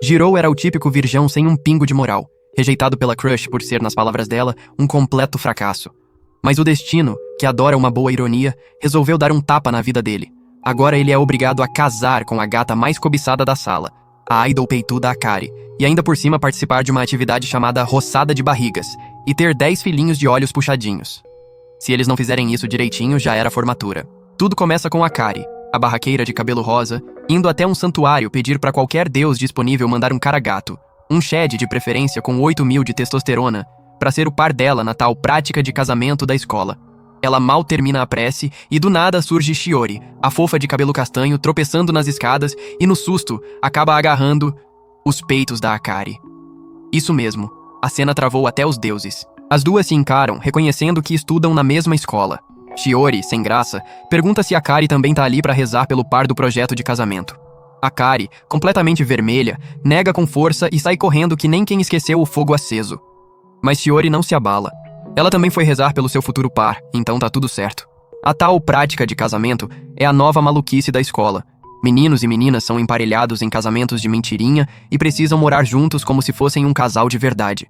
Jirou era o típico virgão sem um pingo de moral, rejeitado pela crush por ser, nas palavras dela, um completo fracasso. Mas o destino, que adora uma boa ironia, resolveu dar um tapa na vida dele. Agora ele é obrigado a casar com a gata mais cobiçada da sala, a idol peituda Akari, e ainda por cima participar de uma atividade chamada roçada de barrigas, e ter 10 filhinhos de olhos puxadinhos. Se eles não fizerem isso direitinho, já era formatura. Tudo começa com Akari, a barraqueira de cabelo rosa, indo até um santuário pedir pra qualquer deus disponível mandar um cara gato, um shed de preferência com 8.000 de testosterona, pra ser o par dela na tal prática de casamento da escola. Ela mal termina a prece e do nada surge Shiori, a fofa de cabelo castanho, tropeçando nas escadas e no susto acaba agarrando os peitos da Akari. Isso mesmo, a cena travou até os deuses. As duas se encaram, reconhecendo que estudam na mesma escola. Shiori, sem graça, pergunta se Akari também tá ali pra rezar pelo par do projeto de casamento. Akari, completamente vermelha, nega com força e sai correndo que nem quem esqueceu o fogo aceso. Mas Shiori não se abala. Ela também foi rezar pelo seu futuro par, então tá tudo certo. A tal prática de casamento é a nova maluquice da escola. Meninos e meninas são emparelhados em casamentos de mentirinha e precisam morar juntos como se fossem um casal de verdade.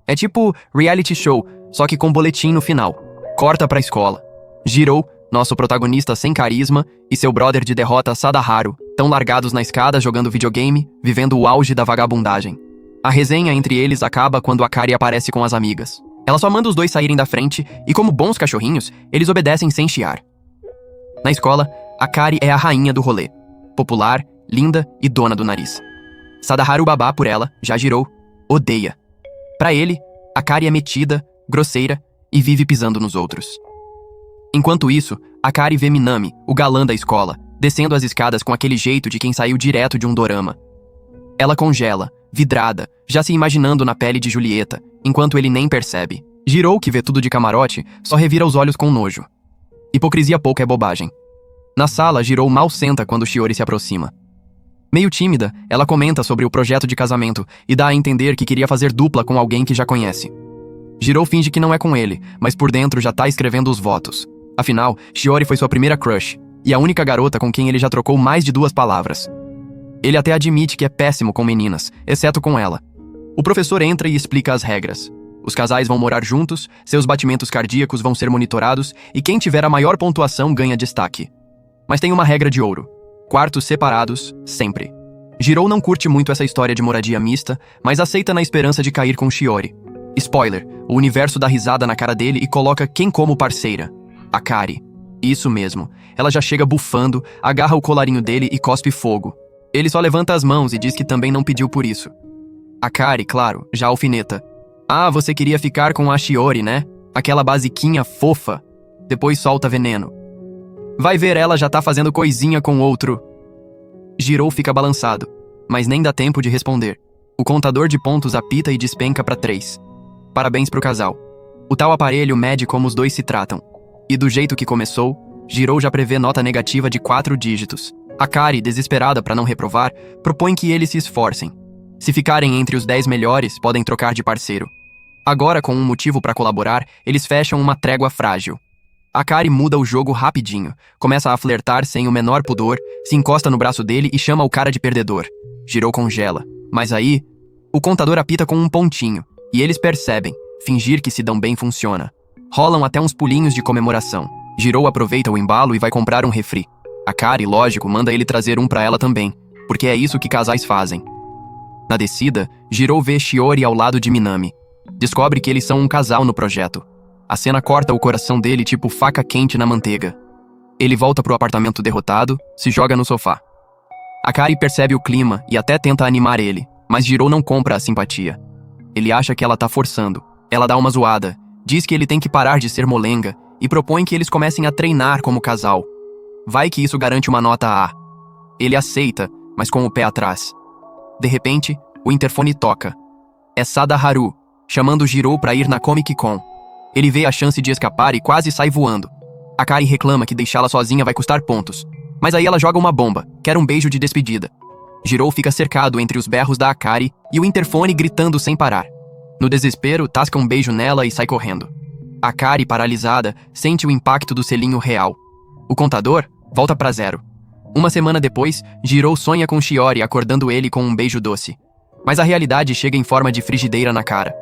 É tipo reality show, só que com boletim no final. Corta pra escola. Jirou, nosso protagonista sem carisma, e seu brother de derrota Sadaharu, tão largados na escada jogando videogame, vivendo o auge da vagabundagem. A resenha entre eles acaba quando Akari aparece com as amigas. Ela só manda os dois saírem da frente e, como bons cachorrinhos, eles obedecem sem chiar. Na escola, Akari é a rainha do rolê. Popular, linda e dona do nariz. Sadaharu babá por ela, já Jirou, odeia. Pra ele, Akari é metida, grosseira e vive pisando nos outros. Enquanto isso, Akari vê Minami, o galã da escola, descendo as escadas com aquele jeito de quem saiu direto de um dorama. Ela congela, vidrada, já se imaginando na pele de Julieta, enquanto ele nem percebe. Jirou, que vê tudo de camarote, só revira os olhos com nojo. Hipocrisia pouca é bobagem. Na sala, Jirou mal senta quando Shiori se aproxima. Meio tímida, ela comenta sobre o projeto de casamento e dá a entender que queria fazer dupla com alguém que já conhece. Jirou finge que não é com ele, mas por dentro já tá escrevendo os votos. Afinal, Shiori foi sua primeira crush, e a única garota com quem ele já trocou mais de 2 palavras. Ele até admite que é péssimo com meninas, exceto com ela. O professor entra e explica as regras. Os casais vão morar juntos, seus batimentos cardíacos vão ser monitorados e quem tiver a maior pontuação ganha destaque. Mas tem uma regra de ouro: quartos separados, sempre. Jirou não curte muito essa história de moradia mista, mas aceita na esperança de cair com Shiori. Spoiler, o universo dá risada na cara dele e coloca quem como parceira: Akari. Isso mesmo, ela já chega bufando, agarra o colarinho dele e cospe fogo. Ele só levanta as mãos e diz que também não pediu por isso. Akari, claro, já alfineta: ah, você queria ficar com a Shiori, né? Aquela basiquinha fofa. Depois solta veneno. Vai ver, ela já tá fazendo coisinha com outro. Jirou fica balançado, mas nem dá tempo de responder. O contador de pontos apita e despenca pra 3. Parabéns pro casal. O tal aparelho mede como os dois se tratam. E do jeito que começou, Jirou já prevê nota negativa de 4 dígitos. Akari, desesperada pra não reprovar, propõe que eles se esforcem. Se ficarem entre os 10 melhores, podem trocar de parceiro. Agora, com um motivo pra colaborar, eles fecham uma trégua frágil. Akari muda o jogo rapidinho, começa a flertar sem o menor pudor, se encosta no braço dele e chama o cara de perdedor. Jirou congela. Mas aí, o contador apita com um pontinho, e eles percebem, fingir que se dão bem funciona. Rolam até uns pulinhos de comemoração. Jirou aproveita o embalo e vai comprar um refri. Akari, lógico, manda ele trazer um pra ela também, porque é isso que casais fazem. Na descida, Jirou vê Shiori ao lado de Minami. Descobre que eles são um casal no projeto. A cena corta o coração dele tipo faca quente na manteiga. Ele volta pro apartamento derrotado, se joga no sofá. Akari percebe o clima e até tenta animar ele, mas Jirou não compra a simpatia. Ele acha que ela tá forçando. Ela dá uma zoada, diz que ele tem que parar de ser molenga e propõe que eles comecem a treinar como casal. Vai que isso garante uma nota A. Ele aceita, mas com o pé atrás. De repente, o interfone toca. É Sadaharu, chamando Jirou pra ir na Comic Con. Ele vê a chance de escapar e quase sai voando. Akari reclama que deixá-la sozinha vai custar pontos. Mas aí ela joga uma bomba, quer um beijo de despedida. Jirou fica cercado entre os berros da Akari e o interfone gritando sem parar. No desespero, tasca um beijo nela e sai correndo. Akari, paralisada, sente o impacto do selinho real. O contador volta pra 0. Uma semana depois, Jirou sonha com Shiori acordando ele com um beijo doce. Mas a realidade chega em forma de frigideira na cara.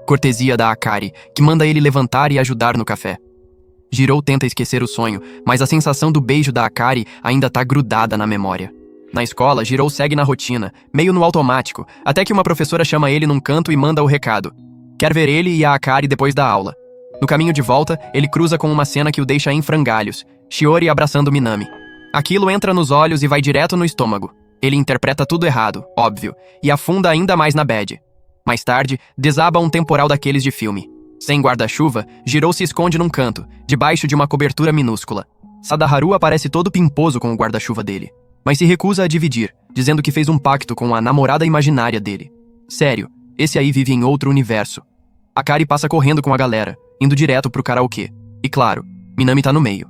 Cortesia da Akari, que manda ele levantar e ajudar no café. Jirou tenta esquecer o sonho, mas a sensação do beijo da Akari ainda tá grudada na memória. Na escola, Jirou segue na rotina, meio no automático, até que uma professora chama ele num canto e manda o recado. Quer ver ele e a Akari depois da aula. No caminho de volta, ele cruza com uma cena que o deixa em frangalhos, Shiori abraçando Minami. Aquilo entra nos olhos e vai direto no estômago. Ele interpreta tudo errado, óbvio, e afunda ainda mais na bad. Mais tarde, desaba um temporal daqueles de filme. Sem guarda-chuva, Jirou se esconde num canto, debaixo de uma cobertura minúscula. Sadaharu aparece todo pimposo com o guarda-chuva dele, mas se recusa a dividir, dizendo que fez um pacto com a namorada imaginária dele. Sério, esse aí vive em outro universo. Akari passa correndo com a galera, indo direto pro karaokê. E claro, Minami tá no meio.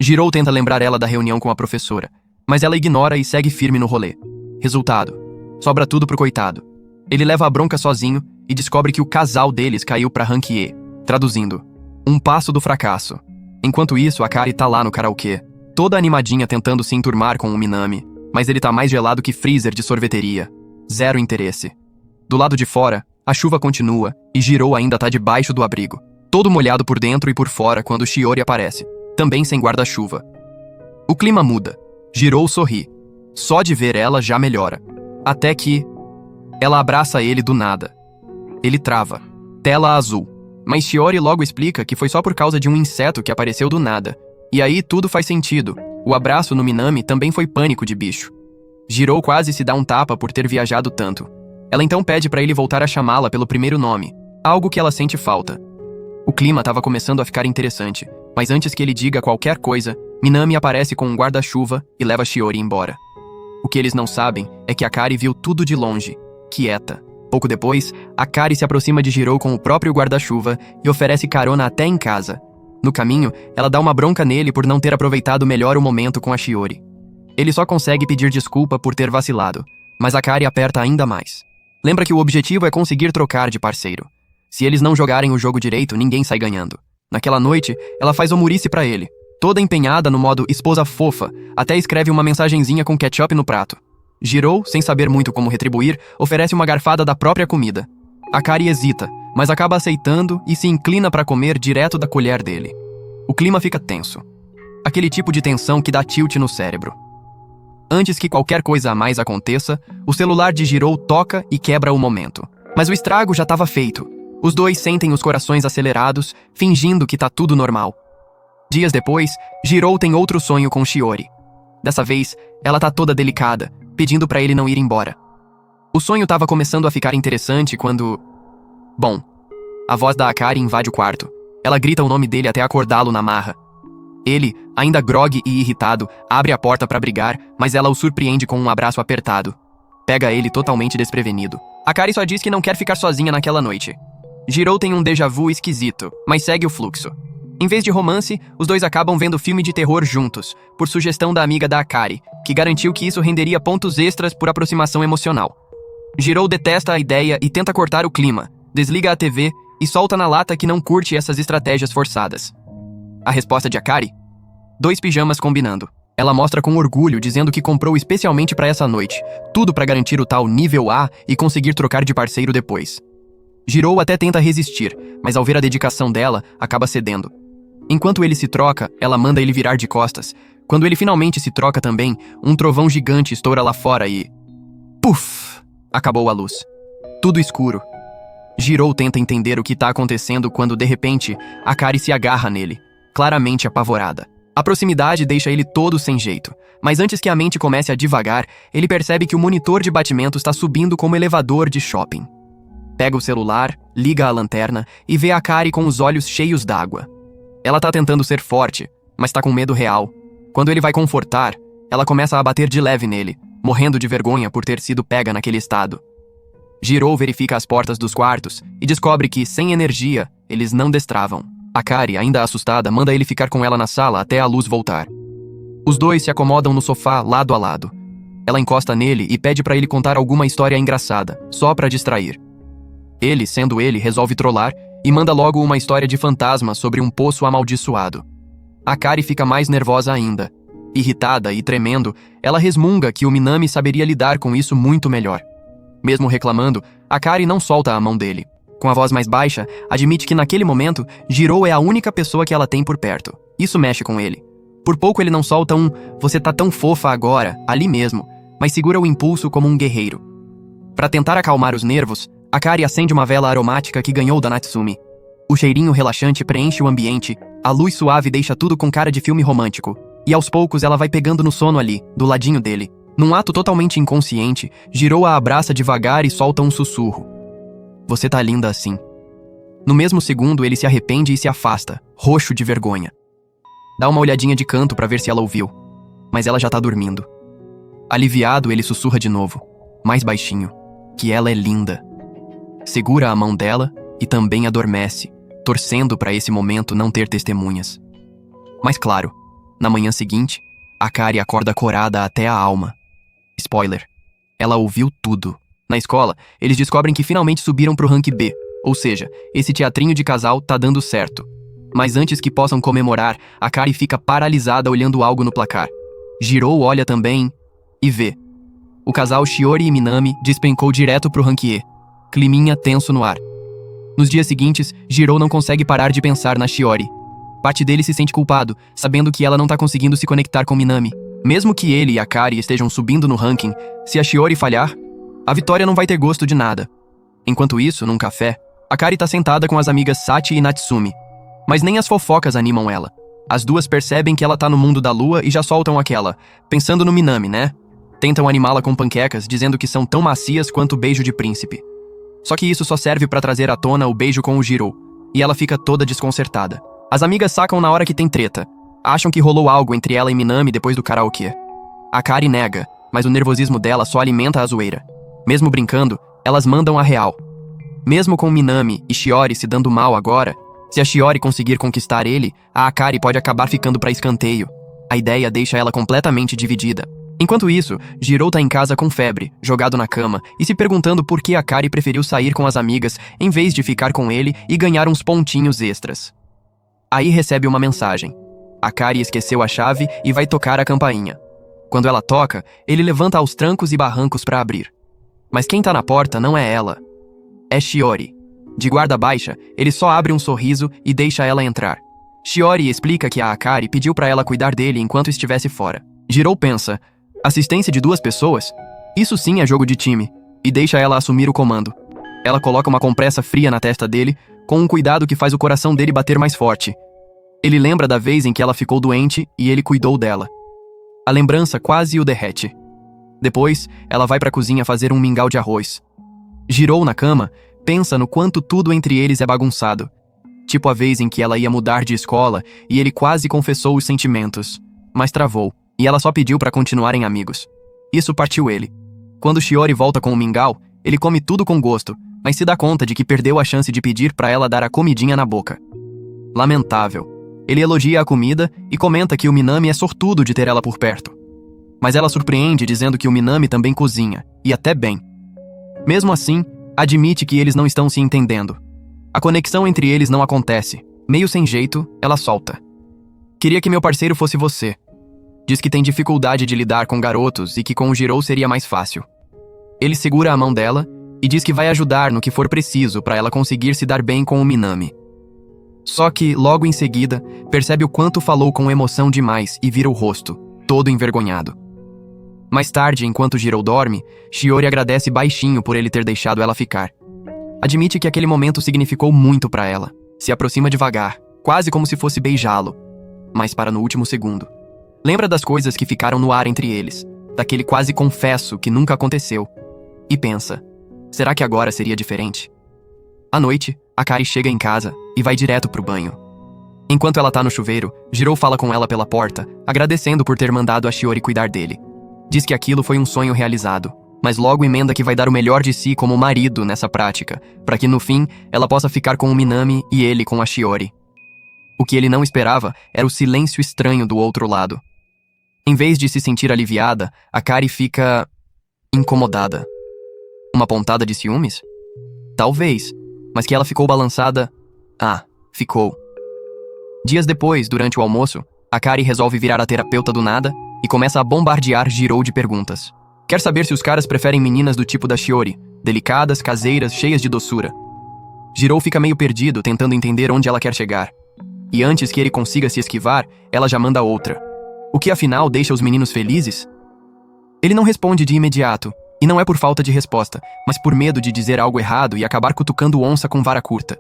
Jirou tenta lembrar ela da reunião com a professora, mas ela ignora e segue firme no rolê. Resultado, sobra tudo pro coitado. Ele leva a bronca sozinho e descobre que o casal deles caiu pra Rank E. Traduzindo, um passo do fracasso. Enquanto isso, Akari tá lá no karaokê, toda animadinha tentando se enturmar com o Minami, mas ele tá mais gelado que freezer de sorveteria. Zero interesse. Do lado de fora, a chuva continua e Jirou ainda tá debaixo do abrigo, todo molhado por dentro e por fora quando Shiori aparece, também sem guarda-chuva. O clima muda. Jirou sorri. Só de ver ela já melhora. Até que ela abraça ele do nada. Ele trava. Tela azul. Mas Shiori logo explica que foi só por causa de um inseto que apareceu do nada. E aí tudo faz sentido. O abraço no Minami também foi pânico de bicho. Jirou quase se dá um tapa por ter viajado tanto. Ela então pede pra ele voltar a chamá-la pelo primeiro nome, algo que ela sente falta. O clima estava começando a ficar interessante, mas antes que ele diga qualquer coisa, Minami aparece com um guarda-chuva e leva Shiori embora. O que eles não sabem é que Akari viu tudo de longe, quieta. Pouco depois, Akari se aproxima de Jirou com o próprio guarda-chuva e oferece carona até em casa. No caminho, ela dá uma bronca nele por não ter aproveitado melhor o momento com a Shiori. Ele só consegue pedir desculpa por ter vacilado, mas Akari aperta ainda mais. Lembra que o objetivo é conseguir trocar de parceiro. Se eles não jogarem o jogo direito, ninguém sai ganhando. Naquela noite, ela faz omurice pra ele, toda empenhada no modo esposa fofa, até escreve uma mensagenzinha com ketchup no prato. Jirou, sem saber muito como retribuir, oferece uma garfada da própria comida. Akari hesita, mas acaba aceitando e se inclina pra comer direto da colher dele. O clima fica tenso. Aquele tipo de tensão que dá tilt no cérebro. Antes que qualquer coisa a mais aconteça, o celular de Jirou toca e quebra o momento. Mas o estrago já estava feito. Os dois sentem os corações acelerados, fingindo que tá tudo normal. Dias depois, Jirou tem outro sonho com Shiori. Dessa vez, ela tá toda delicada, pedindo pra ele não ir embora. O sonho tava começando a ficar interessante quando... Bom, a voz da Akari invade o quarto. Ela grita o nome dele até acordá-lo na marra. Ele, ainda grogue e irritado, abre a porta pra brigar, mas ela o surpreende com um abraço apertado. Pega ele totalmente desprevenido. Akari só diz que não quer ficar sozinha naquela noite. Jirou tem um déjà vu esquisito, mas segue o fluxo. Em vez de romance, os dois acabam vendo filme de terror juntos, por sugestão da amiga da Akari, que garantiu que isso renderia pontos extras por aproximação emocional. Jirou detesta a ideia e tenta cortar o clima, desliga a TV e solta na lata que não curte essas estratégias forçadas. A resposta de Akari? 2 pijamas combinando. Ela mostra com orgulho, dizendo que comprou especialmente pra essa noite, tudo pra garantir o tal nível A e conseguir trocar de parceiro depois. Jirou até tenta resistir, mas ao ver a dedicação dela, acaba cedendo. Enquanto ele se troca, ela manda ele virar de costas. Quando ele finalmente se troca também, um trovão gigante estoura lá fora e... Puf! Acabou a luz. Tudo escuro. Jirou tenta entender o que tá acontecendo quando, de repente, Akari se agarra nele, claramente apavorada. A proximidade deixa ele todo sem jeito, mas antes que a mente comece a divagar, ele percebe que o monitor de batimento está subindo como elevador de shopping. Pega o celular, liga a lanterna e vê Akari com os olhos cheios d'água. Ela tá tentando ser forte, mas tá com medo real. Quando ele vai confortar, ela começa a bater de leve nele, morrendo de vergonha por ter sido pega naquele estado. Jirou verifica as portas dos quartos e descobre que, sem energia, eles não destravam. Akari, ainda assustada, manda ele ficar com ela na sala até a luz voltar. Os dois se acomodam no sofá lado a lado. Ela encosta nele e pede pra ele contar alguma história engraçada, só pra distrair. Ele, sendo ele, resolve trollar e manda logo uma história de fantasma sobre um poço amaldiçoado. Akari fica mais nervosa ainda. Irritada e tremendo, ela resmunga que o Minami saberia lidar com isso muito melhor. Mesmo reclamando, Akari não solta a mão dele. Com a voz mais baixa, admite que naquele momento, Jiro é a única pessoa que ela tem por perto. Isso mexe com ele. Por pouco ele não solta um "você tá tão fofa agora", ali mesmo, mas segura o impulso como um guerreiro. Para tentar acalmar os nervos, Akari acende uma vela aromática que ganhou da Natsumi. O cheirinho relaxante preenche o ambiente, a luz suave deixa tudo com cara de filme romântico, e aos poucos ela vai pegando no sono ali, do ladinho dele. Num ato totalmente inconsciente, Jiro a abraça devagar e solta um sussurro. "Você tá linda assim." No mesmo segundo, ele se arrepende e se afasta, roxo de vergonha. Dá uma olhadinha de canto para ver se ela ouviu, mas ela já tá dormindo. Aliviado, ele sussurra de novo, mais baixinho, que ela é linda. Segura a mão dela e também adormece, torcendo para esse momento não ter testemunhas. Mas claro, na manhã seguinte, Akari acorda corada até a alma. Spoiler, ela ouviu tudo. Na escola, eles descobrem que finalmente subiram pro rank B, ou seja, esse teatrinho de casal tá dando certo. Mas antes que possam comemorar, Akari fica paralisada olhando algo no placar. Jiro olha também e vê. O casal Shiori e Minami despencou direto pro rank E. Climinha tenso no ar. Nos dias seguintes, Jiro não consegue parar de pensar na Shiori. Parte dele se sente culpado, sabendo que ela não tá conseguindo se conectar com Minami. Mesmo que ele e Akari estejam subindo no ranking, se a Shiori falhar, a vitória não vai ter gosto de nada. Enquanto isso, num café, Akari tá sentada com as amigas Sachi e Natsumi. Mas nem as fofocas animam ela. As duas percebem que ela tá no mundo da lua e já soltam aquela, pensando no Minami, né? Tentam animá-la com panquecas, dizendo que são tão macias quanto o beijo de príncipe. Só que isso só serve pra trazer à tona o beijo com o Jiro, e ela fica toda desconcertada. As amigas sacam na hora que tem treta. Acham que rolou algo entre ela e Minami depois do karaokê. Akari nega, mas o nervosismo dela só alimenta a zoeira. Mesmo brincando, elas mandam a real. Mesmo com Minami e Shiori se dando mal agora, se a Shiori conseguir conquistar ele, a Akari pode acabar ficando pra escanteio. A ideia deixa ela completamente dividida. Enquanto isso, Jiro tá em casa com febre, jogado na cama, e se perguntando por que Akari preferiu sair com as amigas em vez de ficar com ele e ganhar uns pontinhos extras. Aí recebe uma mensagem. Akari esqueceu a chave e vai tocar a campainha. Quando ela toca, ele levanta aos trancos e barrancos pra abrir. Mas quem tá na porta não é ela. É Shiori. De guarda baixa, ele só abre um sorriso e deixa ela entrar. Shiori explica que a Akari pediu pra ela cuidar dele enquanto estivesse fora. Jiro pensa, assistência de 2 pessoas? Isso sim é jogo de time, e deixa ela assumir o comando. Ela coloca uma compressa fria na testa dele, com um cuidado que faz o coração dele bater mais forte. Ele lembra da vez em que ela ficou doente e ele cuidou dela. A lembrança quase o derrete. Depois, ela vai pra cozinha fazer um mingau de arroz. Jiro na cama, pensa no quanto tudo entre eles é bagunçado. Tipo a vez em que ela ia mudar de escola e ele quase confessou os sentimentos, mas travou, e ela só pediu pra continuarem amigos. Isso partiu ele. Quando Shiori volta com o mingau, ele come tudo com gosto, mas se dá conta de que perdeu a chance de pedir pra ela dar a comidinha na boca. Lamentável. Ele elogia a comida e comenta que o Minami é sortudo de ter ela por perto. Mas ela surpreende dizendo que o Minami também cozinha, e até bem. Mesmo assim, admite que eles não estão se entendendo. A conexão entre eles não acontece. Meio sem jeito, ela solta. Queria que meu parceiro fosse você. Diz que tem dificuldade de lidar com garotos e que com o Jiro seria mais fácil. Ele segura a mão dela e diz que vai ajudar no que for preciso para ela conseguir se dar bem com o Minami. Só que, logo em seguida, percebe o quanto falou com emoção demais e vira o rosto, todo envergonhado. Mais tarde, enquanto Jiro dorme, Shiori agradece baixinho por ele ter deixado ela ficar. Admite que aquele momento significou muito para ela. Se aproxima devagar, quase como se fosse beijá-lo, mas para no último segundo. Lembra das coisas que ficaram no ar entre eles, daquele quase confesso que nunca aconteceu. E pensa, será que agora seria diferente? À noite, Akari chega em casa e vai direto pro banho. Enquanto ela tá no chuveiro, Jiro fala com ela pela porta, agradecendo por ter mandado a Shiori cuidar dele. Diz que aquilo foi um sonho realizado, mas logo emenda que vai dar o melhor de si como marido nessa prática, para que no fim ela possa ficar com o Minami e ele com a Shiori. O que ele não esperava era o silêncio estranho do outro lado. Em vez de se sentir aliviada, Akari fica incomodada. Uma pontada de ciúmes? Talvez, mas que ela ficou balançada? Ah, ficou. Dias depois, durante o almoço, Akari resolve virar a terapeuta do nada e começa a bombardear Jirou de perguntas. Quer saber se os caras preferem meninas do tipo da Shiori, delicadas, caseiras, cheias de doçura. Jirou fica meio perdido, tentando entender onde ela quer chegar. E antes que ele consiga se esquivar, ela já manda outra. O que afinal deixa os meninos felizes? Ele não responde de imediato, e não é por falta de resposta, mas por medo de dizer algo errado e acabar cutucando onça com vara curta.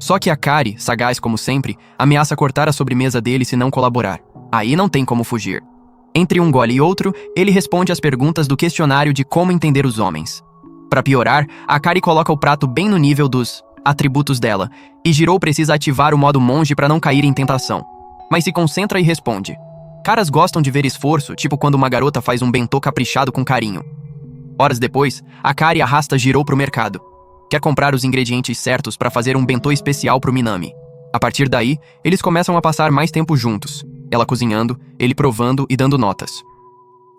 Só que Akari, sagaz como sempre, ameaça cortar a sobremesa dele se não colaborar. Aí não tem como fugir. Entre um gole e outro, ele responde às perguntas do questionário de como entender os homens. Para piorar, Akari coloca o prato bem no nível dos atributos dela, e Jirou precisa ativar o modo monge para não cair em tentação. Mas se concentra e responde. Caras gostam de ver esforço, tipo quando uma garota faz um bentô caprichado com carinho. Horas depois, Akari arrasta Jirou pro mercado. Quer comprar os ingredientes certos para fazer um bentô especial pro Minami. A partir daí, eles começam a passar mais tempo juntos. Ela cozinhando, ele provando e dando notas.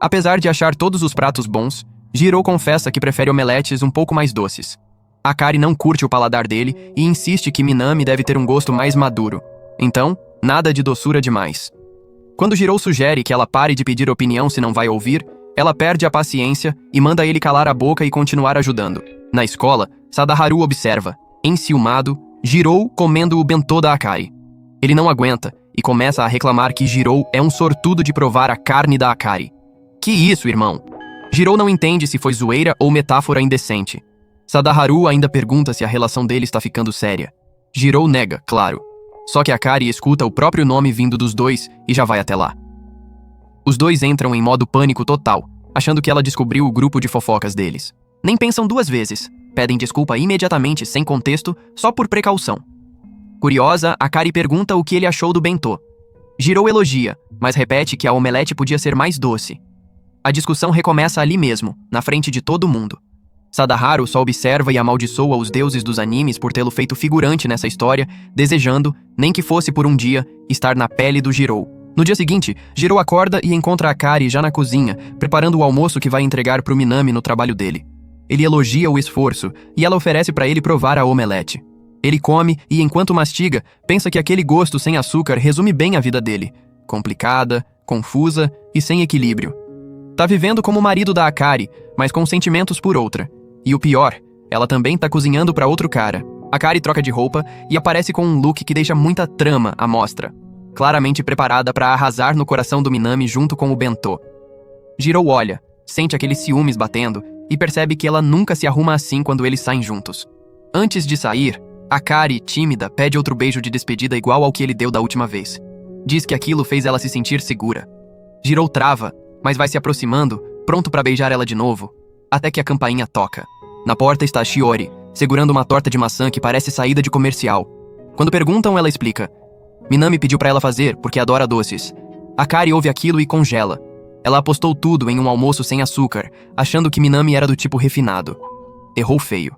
Apesar de achar todos os pratos bons, Jirou confessa que prefere omeletes um pouco mais doces. Akari não curte o paladar dele e insiste que Minami deve ter um gosto mais maduro. Então, nada de doçura demais. Quando Jirou sugere que ela pare de pedir opinião se não vai ouvir, ela perde a paciência e manda ele calar a boca e continuar ajudando. Na escola, Sadaharu observa, enciumado, Jirou comendo o bentô da Akari. Ele não aguenta e começa a reclamar que Jirou é um sortudo de provar a carne da Akari. Que isso, irmão? Jirou não entende se foi zoeira ou metáfora indecente. Sadaharu ainda pergunta se a relação dele está ficando séria. Jirou nega, claro. Só que Akari escuta o próprio nome vindo dos dois e já vai até lá. Os dois entram em modo pânico total, achando que ela descobriu o grupo de fofocas deles. Nem pensam duas vezes, pedem desculpa imediatamente, sem contexto, só por precaução. Curiosa, Akari pergunta o que ele achou do bentô. Jirou elogia, mas repete que a omelete podia ser mais doce. A discussão recomeça ali mesmo, na frente de todo mundo. Sadaharu só observa e amaldiçoa os deuses dos animes por tê-lo feito figurante nessa história, desejando, nem que fosse por um dia, estar na pele do Jirou. No dia seguinte, Jirou acorda e encontra Akari já na cozinha, preparando o almoço que vai entregar pro Minami no trabalho dele. Ele elogia o esforço e ela oferece para ele provar a omelete. Ele come e, enquanto mastiga, pensa que aquele gosto sem açúcar resume bem a vida dele. Complicada, confusa e sem equilíbrio. Tá vivendo como marido da Akari, mas com sentimentos por outra. E o pior, ela também tá cozinhando pra outro cara. Akari troca de roupa e aparece com um look que deixa muita trama à mostra. Claramente preparada pra arrasar no coração do Minami junto com o bentô. Jirou olha, sente aqueles ciúmes batendo e percebe que ela nunca se arruma assim quando eles saem juntos. Antes de sair, Akari, tímida, pede outro beijo de despedida igual ao que ele deu da última vez. Diz que aquilo fez ela se sentir segura. Jirou trava, mas vai se aproximando, pronto pra beijar ela de novo, até que a campainha toca. Na porta está Shiori, segurando uma torta de maçã que parece saída de comercial. Quando perguntam, ela explica. Minami pediu pra ela fazer porque adora doces. Akari ouve aquilo e congela. Ela apostou tudo em um almoço sem açúcar, achando que Minami era do tipo refinado. Errou feio.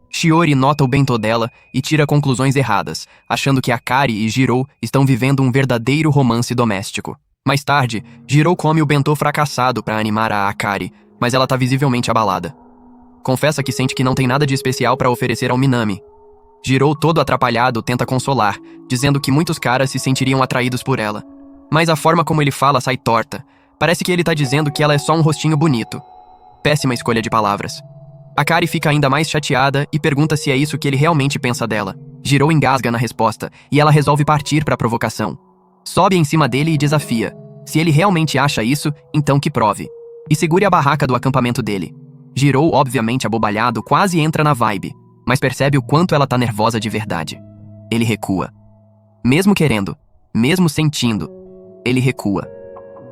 Shiori nota o bentô dela e tira conclusões erradas, achando que Akari e Jirou estão vivendo um verdadeiro romance doméstico. Mais tarde, Jirou come o bentô fracassado pra animar a Akari, mas ela tá visivelmente abalada. Confessa que sente que não tem nada de especial pra oferecer ao Minami. Jirou, todo atrapalhado, tenta consolar, dizendo que muitos caras se sentiriam atraídos por ela. Mas a forma como ele fala sai torta. Parece que ele tá dizendo que ela é só um rostinho bonito. Péssima escolha de palavras. Akari fica ainda mais chateada e pergunta se é isso que ele realmente pensa dela. Jirou engasga na resposta, e ela resolve partir pra provocação. Sobe em cima dele e desafia. Se ele realmente acha isso, então que prove. E segure a barraca do acampamento dele. Jirou, obviamente abobalhado, quase entra na vibe, mas percebe o quanto ela tá nervosa de verdade. Ele recua. Mesmo querendo, mesmo sentindo, ele recua.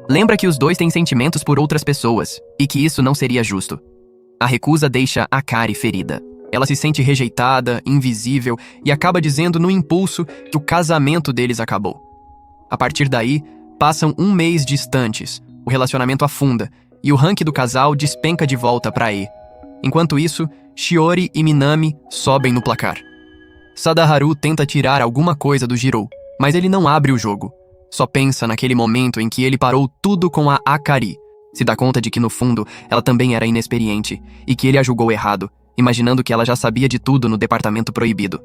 Lembra que os dois têm sentimentos por outras pessoas, e que isso não seria justo. A recusa deixa Akari ferida. Ela se sente rejeitada, invisível, e acaba dizendo no impulso que o casamento deles acabou. A partir daí, passam um mês distantes, o relacionamento afunda, e o rank do casal despenca de volta pra E. Enquanto isso, Shiori e Minami sobem no placar. Sadaharu tenta tirar alguma coisa do Jirou, mas ele não abre o jogo. Só pensa naquele momento em que ele parou tudo com a Akari. Se dá conta de que, no fundo, ela também era inexperiente, e que ele a julgou errado, imaginando que ela já sabia de tudo no departamento proibido.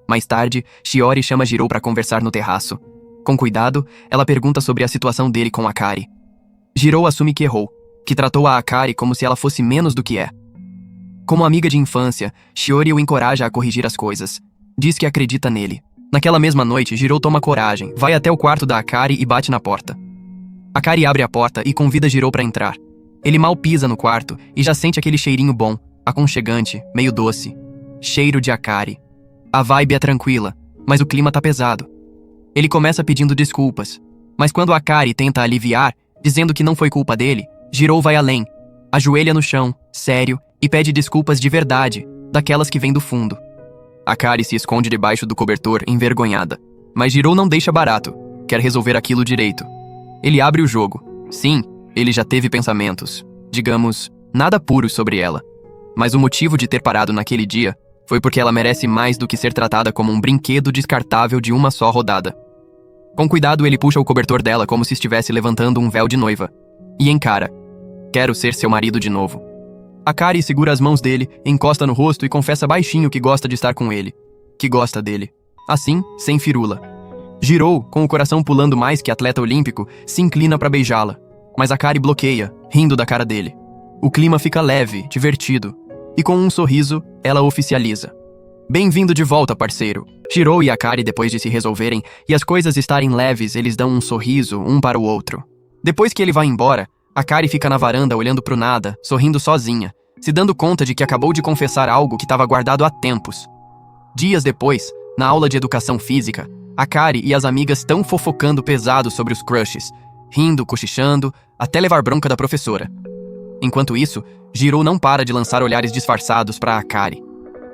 Mais tarde, Shiori chama Jirou pra conversar no terraço. Com cuidado, ela pergunta sobre a situação dele com Akari. Jirou assume que errou, que tratou a Akari como se ela fosse menos do que é. Como amiga de infância, Shiori o encoraja a corrigir as coisas. Diz que acredita nele. Naquela mesma noite, Jirou toma coragem, vai até o quarto da Akari e bate na porta. Akari abre a porta e convida Jirou para entrar. Ele mal pisa no quarto e já sente aquele cheirinho bom, aconchegante, meio doce. Cheiro de Akari. A vibe é tranquila, mas o clima tá pesado. Ele começa pedindo desculpas, mas quando Akari tenta aliviar, dizendo que não foi culpa dele, Jirou vai além. Ajoelha no chão, sério, e pede desculpas de verdade, daquelas que vêm do fundo. Akari se esconde debaixo do cobertor, envergonhada. Mas Jirou não deixa barato, quer resolver aquilo direito. Ele abre o jogo. Sim, ele já teve pensamentos, digamos, nada puros sobre ela. Mas o motivo de ter parado naquele dia foi porque ela merece mais do que ser tratada como um brinquedo descartável de uma só rodada. Com cuidado, ele puxa o cobertor dela como se estivesse levantando um véu de noiva. E encara. Quero ser seu marido de novo. Akari segura as mãos dele, encosta no rosto e confessa baixinho que gosta de estar com ele. Que gosta dele. Assim, sem firula. Jirou, com o coração pulando mais que atleta olímpico, se inclina para beijá-la. Mas Akari bloqueia, rindo da cara dele. O clima fica leve, divertido. E com um sorriso, ela oficializa. Bem-vindo de volta, parceiro. Jirou e Akari, depois de se resolverem e as coisas estarem leves, eles dão um sorriso um para o outro. Depois que ele vai embora, Akari fica na varanda olhando pro nada, sorrindo sozinha, se dando conta de que acabou de confessar algo que estava guardado há tempos. Dias depois, na aula de educação física, Akari e as amigas estão fofocando pesado sobre os crushes, rindo, cochichando, até levar bronca da professora. Enquanto isso, Jirou não para de lançar olhares disfarçados para Akari.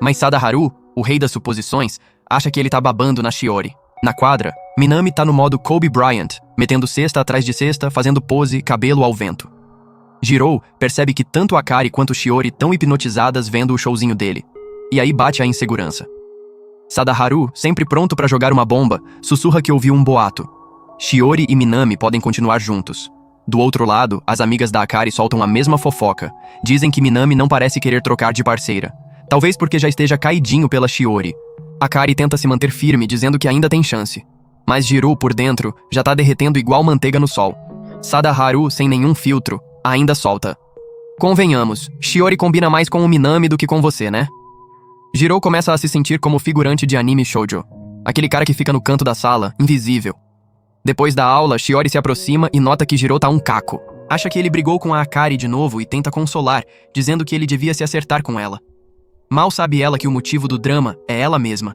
Mas Sadaharu, o rei das suposições, acha que ele tá babando na Shiori. Na quadra, Minami tá no modo Kobe Bryant, metendo cesta atrás de cesta, fazendo pose, cabelo ao vento. Jirou percebe que tanto Akari quanto Shiori estão hipnotizadas vendo o showzinho dele. E aí bate a insegurança. Sadaharu, sempre pronto para jogar uma bomba, sussurra que ouviu um boato. Shiori e Minami podem continuar juntos. Do outro lado, as amigas da Akari soltam a mesma fofoca. Dizem que Minami não parece querer trocar de parceira. Talvez porque já esteja caidinho pela Shiori. Akari tenta se manter firme, dizendo que ainda tem chance. Mas Jirou, por dentro, já tá derretendo igual manteiga no sol. Sadaharu, sem nenhum filtro, ainda solta. Convenhamos, Shiori combina mais com o Minami do que com você, né? Jirou começa a se sentir como figurante de anime shoujo. Aquele cara que fica no canto da sala, invisível. Depois da aula, Shiori se aproxima e nota que Jirou tá um caco. Acha que ele brigou com a Akari de novo e tenta consolar, dizendo que ele devia se acertar com ela. Mal sabe ela que o motivo do drama é ela mesma.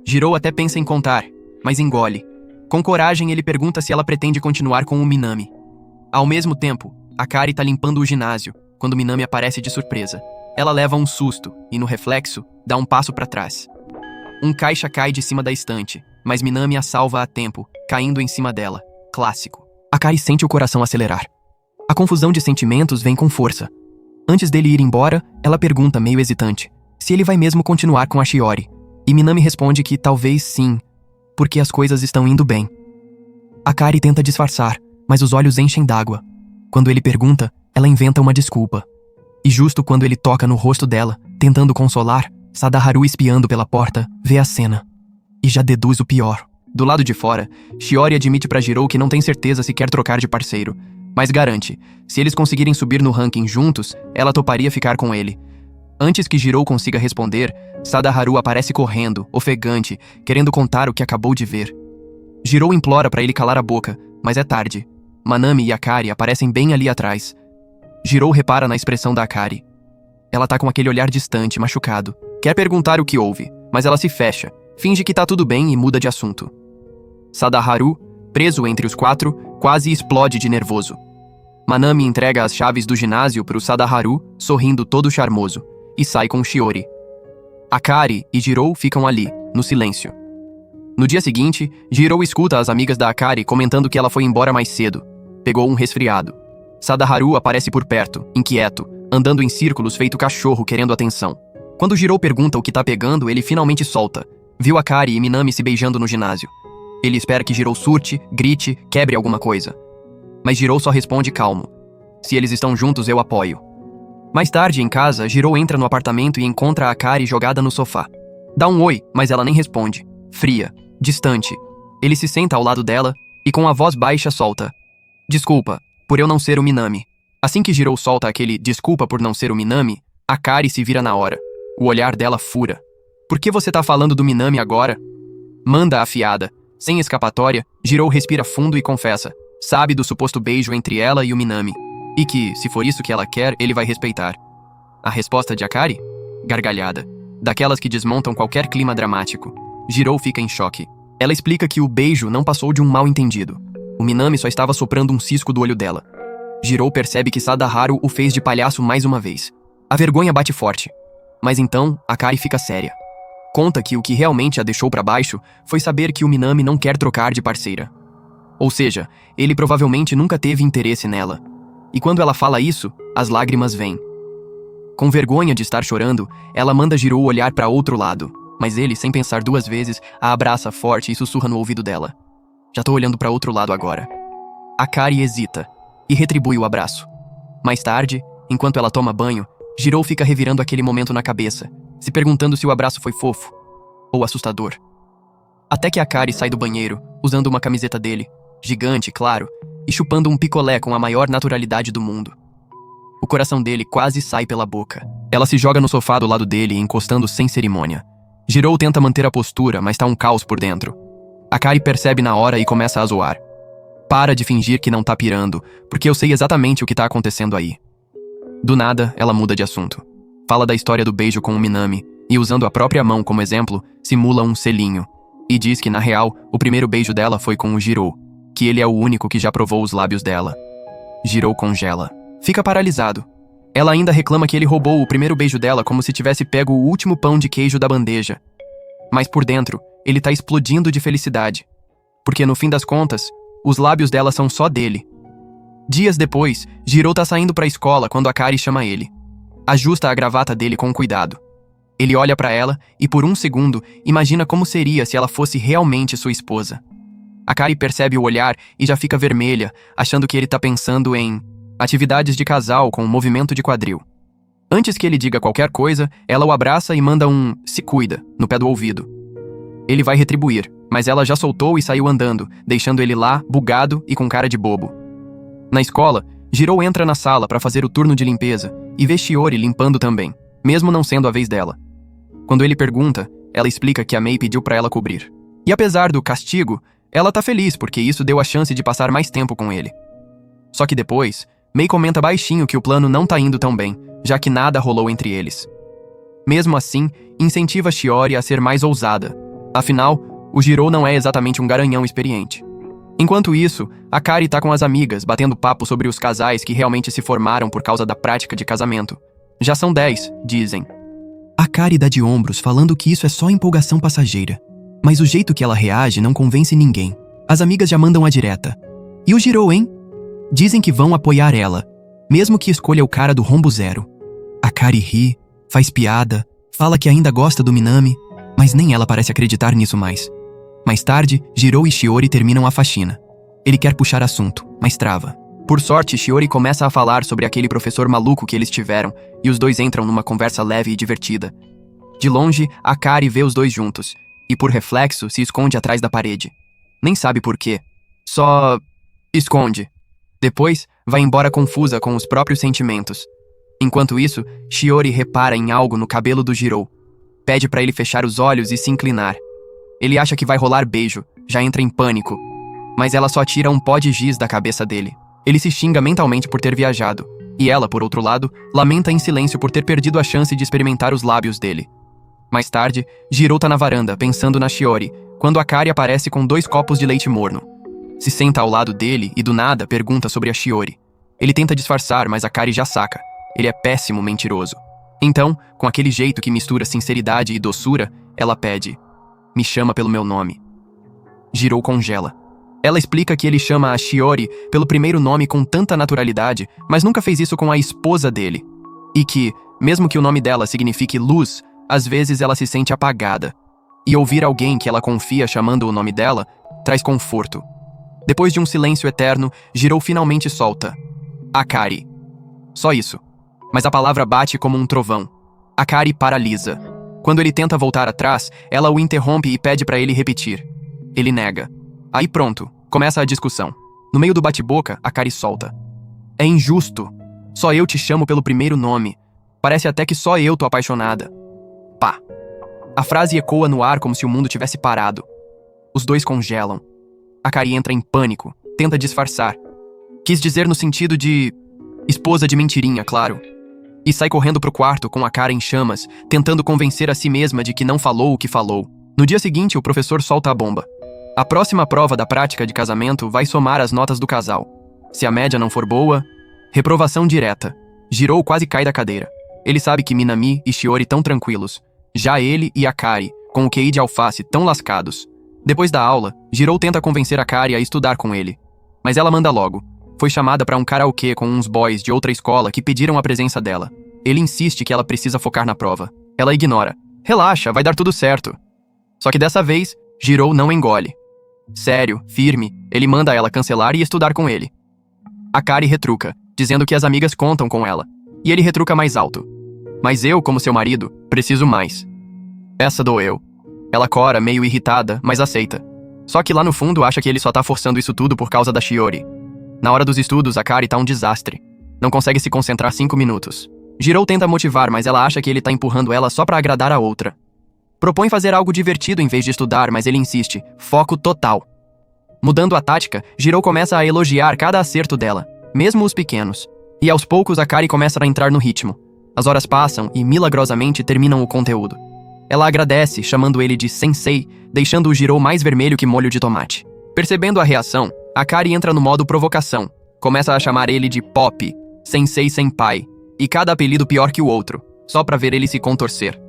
Jirou até pensa em contar, mas engole. Com coragem, ele pergunta se ela pretende continuar com o Minami. Ao mesmo tempo, Akari tá limpando o ginásio, quando Minami aparece de surpresa. Ela leva um susto e, no reflexo, dá um passo para trás. Um caixa cai de cima da estante, mas Minami a salva a tempo, caindo em cima dela. Clássico. Akari sente o coração acelerar. A confusão de sentimentos vem com força. Antes dele ir embora, ela pergunta, meio hesitante, se ele vai mesmo continuar com a Shiori. E Minami responde que talvez sim, porque as coisas estão indo bem. Akari tenta disfarçar, mas os olhos enchem d'água. Quando ele pergunta, ela inventa uma desculpa. E justo quando ele toca no rosto dela, tentando consolar, Sadaharu, espiando pela porta, vê a cena. E já deduz o pior. Do lado de fora, Shiori admite pra Jirou que não tem certeza se quer trocar de parceiro, mas garante, se eles conseguirem subir no ranking juntos, ela toparia ficar com ele. Antes que Jirou consiga responder, Sadaharu aparece correndo, ofegante, querendo contar o que acabou de ver. Jirou implora pra ele calar a boca, mas é tarde. Manami e Akari aparecem bem ali atrás. Jirou repara na expressão da Akari. Ela tá com aquele olhar distante, machucado. Quer perguntar o que houve, mas ela se fecha, finge que tá tudo bem e muda de assunto. Sadaharu, preso entre os quatro, quase explode de nervoso. Manami entrega as chaves do ginásio pro Sadaharu, sorrindo todo charmoso, e sai com Shiori. Akari e Jirou ficam ali, no silêncio. No dia seguinte, Jirou escuta as amigas da Akari comentando que ela foi embora mais cedo. Pegou um resfriado. Sadaharu aparece por perto, inquieto, andando em círculos feito cachorro querendo atenção. Quando Jirou pergunta o que tá pegando, ele finalmente solta. Viu Akari e Minami se beijando no ginásio. Ele espera que Jirou surte, grite, quebre alguma coisa. Mas Jirou só responde calmo. Se eles estão juntos, eu apoio. Mais tarde, em casa, Jirou entra no apartamento e encontra a Akari jogada no sofá. Dá um oi, mas ela nem responde. Fria, distante. Ele se senta ao lado dela e com a voz baixa solta: "Desculpa, por eu não ser o Minami." Assim que Jirou solta aquele "desculpa por não ser o Minami", Akari se vira na hora. O olhar dela fura. "Por que você tá falando do Minami agora?" Manda afiada. Sem escapatória, Jirou respira fundo e confessa: sabe do suposto beijo entre ela e o Minami. E que, se for isso que ela quer, ele vai respeitar. A resposta de Akari? Gargalhada. Daquelas que desmontam qualquer clima dramático. Jirou fica em choque. Ela explica que o beijo não passou de um mal-entendido. O Minami só estava soprando um cisco do olho dela. Jirou percebe que Sadaharu o fez de palhaço mais uma vez. A vergonha bate forte. Mas então, Akari fica séria. Conta que o que realmente a deixou pra baixo foi saber que o Minami não quer trocar de parceira. Ou seja, ele provavelmente nunca teve interesse nela. E quando ela fala isso, as lágrimas vêm. Com vergonha de estar chorando, ela manda Jirou olhar para outro lado, mas ele, sem pensar duas vezes, a abraça forte e sussurra no ouvido dela: "Já tô olhando para outro lado agora." Akari hesita e retribui o abraço. Mais tarde, enquanto ela toma banho, Jirou fica revirando aquele momento na cabeça, se perguntando se o abraço foi fofo ou assustador. Até que Akari sai do banheiro, usando uma camiseta dele, gigante, claro, e chupando um picolé com a maior naturalidade do mundo. O coração dele quase sai pela boca. Ela se joga no sofá do lado dele, encostando sem cerimônia. Jirou tenta manter a postura, mas tá um caos por dentro. Akari percebe na hora e começa a zoar. "Para de fingir que não tá pirando, porque eu sei exatamente o que tá acontecendo aí." Do nada, ela muda de assunto. Fala da história do beijo com o Minami, e usando a própria mão como exemplo, simula um selinho. E diz que, na real, o primeiro beijo dela foi com o Jirou, que ele é o único que já provou os lábios dela. Jirou congela. Fica paralisado. Ela ainda reclama que ele roubou o primeiro beijo dela como se tivesse pego o último pão de queijo da bandeja. Mas por dentro, ele tá explodindo de felicidade. Porque no fim das contas, os lábios dela são só dele. Dias depois, Jirou tá saindo pra escola quando Akari chama ele. Ajusta a gravata dele com cuidado. Ele olha pra ela e por um segundo imagina como seria se ela fosse realmente sua esposa. Akari percebe o olhar e já fica vermelha, achando que ele tá pensando em atividades de casal com movimento de quadril. Antes que ele diga qualquer coisa, ela o abraça e manda um "se cuida" no pé do ouvido. Ele vai retribuir, mas ela já soltou e saiu andando, deixando ele lá, bugado e com cara de bobo. Na escola, Jirou entra na sala para fazer o turno de limpeza e vê Shiori limpando também, mesmo não sendo a vez dela. Quando ele pergunta, ela explica que a Mei pediu para ela cobrir. E apesar do castigo, ela tá feliz porque isso deu a chance de passar mais tempo com ele. Só que depois, Mei comenta baixinho que o plano não tá indo tão bem, já que nada rolou entre eles. Mesmo assim, incentiva Shiori a ser mais ousada. Afinal, o Jirou não é exatamente um garanhão experiente. Enquanto isso, Akari tá com as amigas, batendo papo sobre os casais que realmente se formaram por causa da prática de casamento. Já são 10, dizem. Akari dá de ombros, falando que isso é só empolgação passageira. Mas o jeito que ela reage não convence ninguém. As amigas já mandam a direta. E o Jirou, hein? Dizem que vão apoiar ela, mesmo que escolha o cara do rombo zero. Akari ri, faz piada, fala que ainda gosta do Minami, mas nem ela parece acreditar nisso mais. Mais tarde, Jirou e Shiori terminam a faxina. Ele quer puxar assunto, mas trava. Por sorte, Shiori começa a falar sobre aquele professor maluco que eles tiveram, e os dois entram numa conversa leve e divertida. De longe, Akari vê os dois juntos, e por reflexo se esconde atrás da parede. Nem sabe por quê. Só esconde. Depois, vai embora confusa com os próprios sentimentos. Enquanto isso, Shiori repara em algo no cabelo do Jirou. Pede pra ele fechar os olhos e se inclinar. Ele acha que vai rolar beijo, já entra em pânico. Mas ela só tira um pó de giz da cabeça dele. Ele se xinga mentalmente por ter viajado. E ela, por outro lado, lamenta em silêncio por ter perdido a chance de experimentar os lábios dele. Mais tarde, Jirou tá na varanda, pensando na Shiori, quando Akari aparece com 2 copos de leite morno. Se senta ao lado dele e, do nada, pergunta sobre a Shiori. Ele tenta disfarçar, mas Akari já saca. Ele é péssimo mentiroso. Então, com aquele jeito que mistura sinceridade e doçura, ela pede: "Me chama pelo meu nome." Jirou congela. Ela explica que ele chama a Shiori pelo primeiro nome com tanta naturalidade, mas nunca fez isso com a esposa dele. E que, mesmo que o nome dela signifique luz, às vezes ela se sente apagada. E ouvir alguém que ela confia chamando o nome dela traz conforto. Depois de um silêncio eterno, Jirou finalmente solta: "Akari." Só isso. Mas a palavra bate como um trovão. Akari paralisa. Quando ele tenta voltar atrás, ela o interrompe e pede para ele repetir. Ele nega. Aí pronto, começa a discussão. No meio do bate-boca, Akari solta: "É injusto. Só eu te chamo pelo primeiro nome. Parece até que só eu tô apaixonada." Pá. A frase ecoa no ar como se o mundo tivesse parado. Os dois congelam. Akari entra em pânico, tenta disfarçar. Quis dizer no sentido de esposa de mentirinha, claro. E sai correndo pro quarto com a cara em chamas, tentando convencer a si mesma de que não falou o que falou. No dia seguinte, o professor solta a bomba. A próxima prova da prática de casamento vai somar as notas do casal. Se a média não for boa, reprovação direta. Jirou quase cai da cadeira. Ele sabe que Minami e Shiori tão tranquilos. Já ele e Akari, com o QI de alface, tão lascados. Depois da aula, Jirou tenta convencer Akari a estudar com ele. Mas ela manda logo. Foi chamada para um karaokê com uns boys de outra escola que pediram a presença dela. Ele insiste que ela precisa focar na prova. Ela ignora. Relaxa, vai dar tudo certo. Só que dessa vez, Jirou não engole. Sério, firme, ele manda ela cancelar e estudar com ele. Akari retruca, dizendo que as amigas contam com ela. E ele retruca mais alto: "Mas eu, como seu marido, preciso mais." Essa doeu. Ela cora, meio irritada, mas aceita. Só que lá no fundo acha que ele só tá forçando isso tudo por causa da Shiori. Na hora dos estudos, Akari tá um desastre. Não consegue se concentrar 5 minutos. Jirou tenta motivar, mas ela acha que ele tá empurrando ela só pra agradar a outra. Propõe fazer algo divertido em vez de estudar, mas ele insiste. Foco total. Mudando a tática, Jirou começa a elogiar cada acerto dela, mesmo os pequenos. E aos poucos Akari começa a entrar no ritmo. As horas passam e, milagrosamente, terminam o conteúdo. Ela agradece, chamando ele de sensei, deixando o Jirou mais vermelho que molho de tomate. Percebendo a reação, Akari entra no modo provocação. Começa a chamar ele de Pop, Sensei Senpai, e cada apelido pior que o outro, só pra ver ele se contorcer.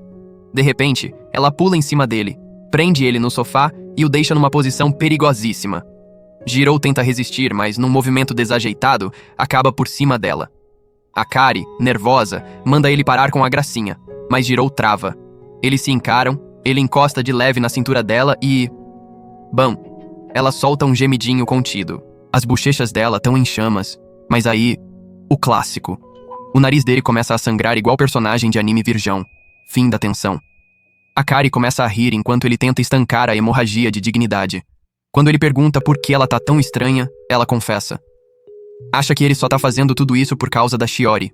De repente, ela pula em cima dele, prende ele no sofá e o deixa numa posição perigosíssima. Jirou tenta resistir, mas num movimento desajeitado, acaba por cima dela. Akari, nervosa, manda ele parar com a gracinha, mas Jirou trava. Eles se encaram, ele encosta de leve na cintura dela e... Bam! Ela solta um gemidinho contido. As bochechas dela tão em chamas, mas aí... O clássico. O nariz dele começa a sangrar igual personagem de anime virgão. Fim da tensão. Akari começa a rir enquanto ele tenta estancar a hemorragia de dignidade. Quando ele pergunta por que ela tá tão estranha, ela confessa. Acha que ele só tá fazendo tudo isso por causa da Shiori.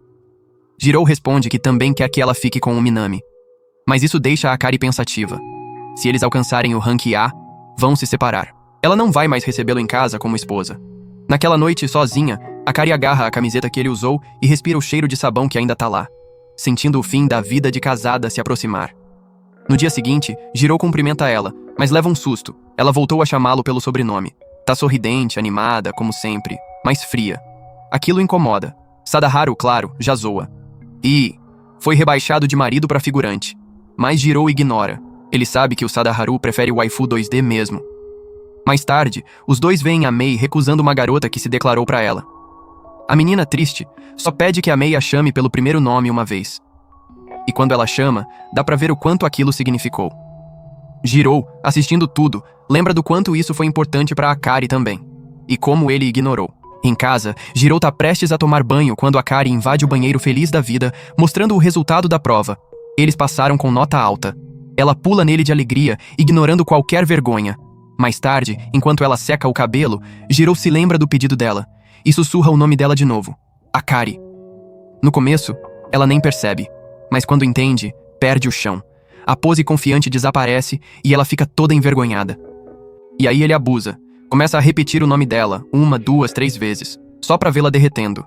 Jirou responde que também quer que ela fique com o Minami. Mas isso deixa a Akari pensativa. Se eles alcançarem o rank A, vão se separar. Ela não vai mais recebê-lo em casa como esposa. Naquela noite, sozinha, Akari agarra a camiseta que ele usou e respira o cheiro de sabão que ainda tá lá, sentindo o fim da vida de casada se aproximar. No dia seguinte, Jirou cumprimenta ela, mas leva um susto. Ela voltou a chamá-lo pelo sobrenome. Tá sorridente, animada, como sempre, mas fria. Aquilo incomoda. Sadaharu, claro, já zoa. E foi rebaixado de marido pra figurante. Mas Jirou ignora. Ele sabe que o Sadaharu prefere o waifu 2D mesmo. Mais tarde, os dois veem a Mei recusando uma garota que se declarou pra ela. A menina, triste, só pede que a Mei a chame pelo primeiro nome uma vez. E quando ela chama, dá pra ver o quanto aquilo significou. Jirou, assistindo tudo, lembra do quanto isso foi importante pra Akari também. E como ele ignorou. Em casa, Jirou tá prestes a tomar banho quando Akari invade o banheiro feliz da vida, mostrando o resultado da prova. Eles passaram com nota alta. Ela pula nele de alegria, ignorando qualquer vergonha. Mais tarde, enquanto ela seca o cabelo, Jirou se lembra do pedido dela e sussurra o nome dela de novo. Akari. No começo, ela nem percebe, mas quando entende, perde o chão. A pose confiante desaparece e ela fica toda envergonhada. E aí ele abusa. Começa a repetir o nome dela, 1, 2, 3 vezes, só pra vê-la derretendo.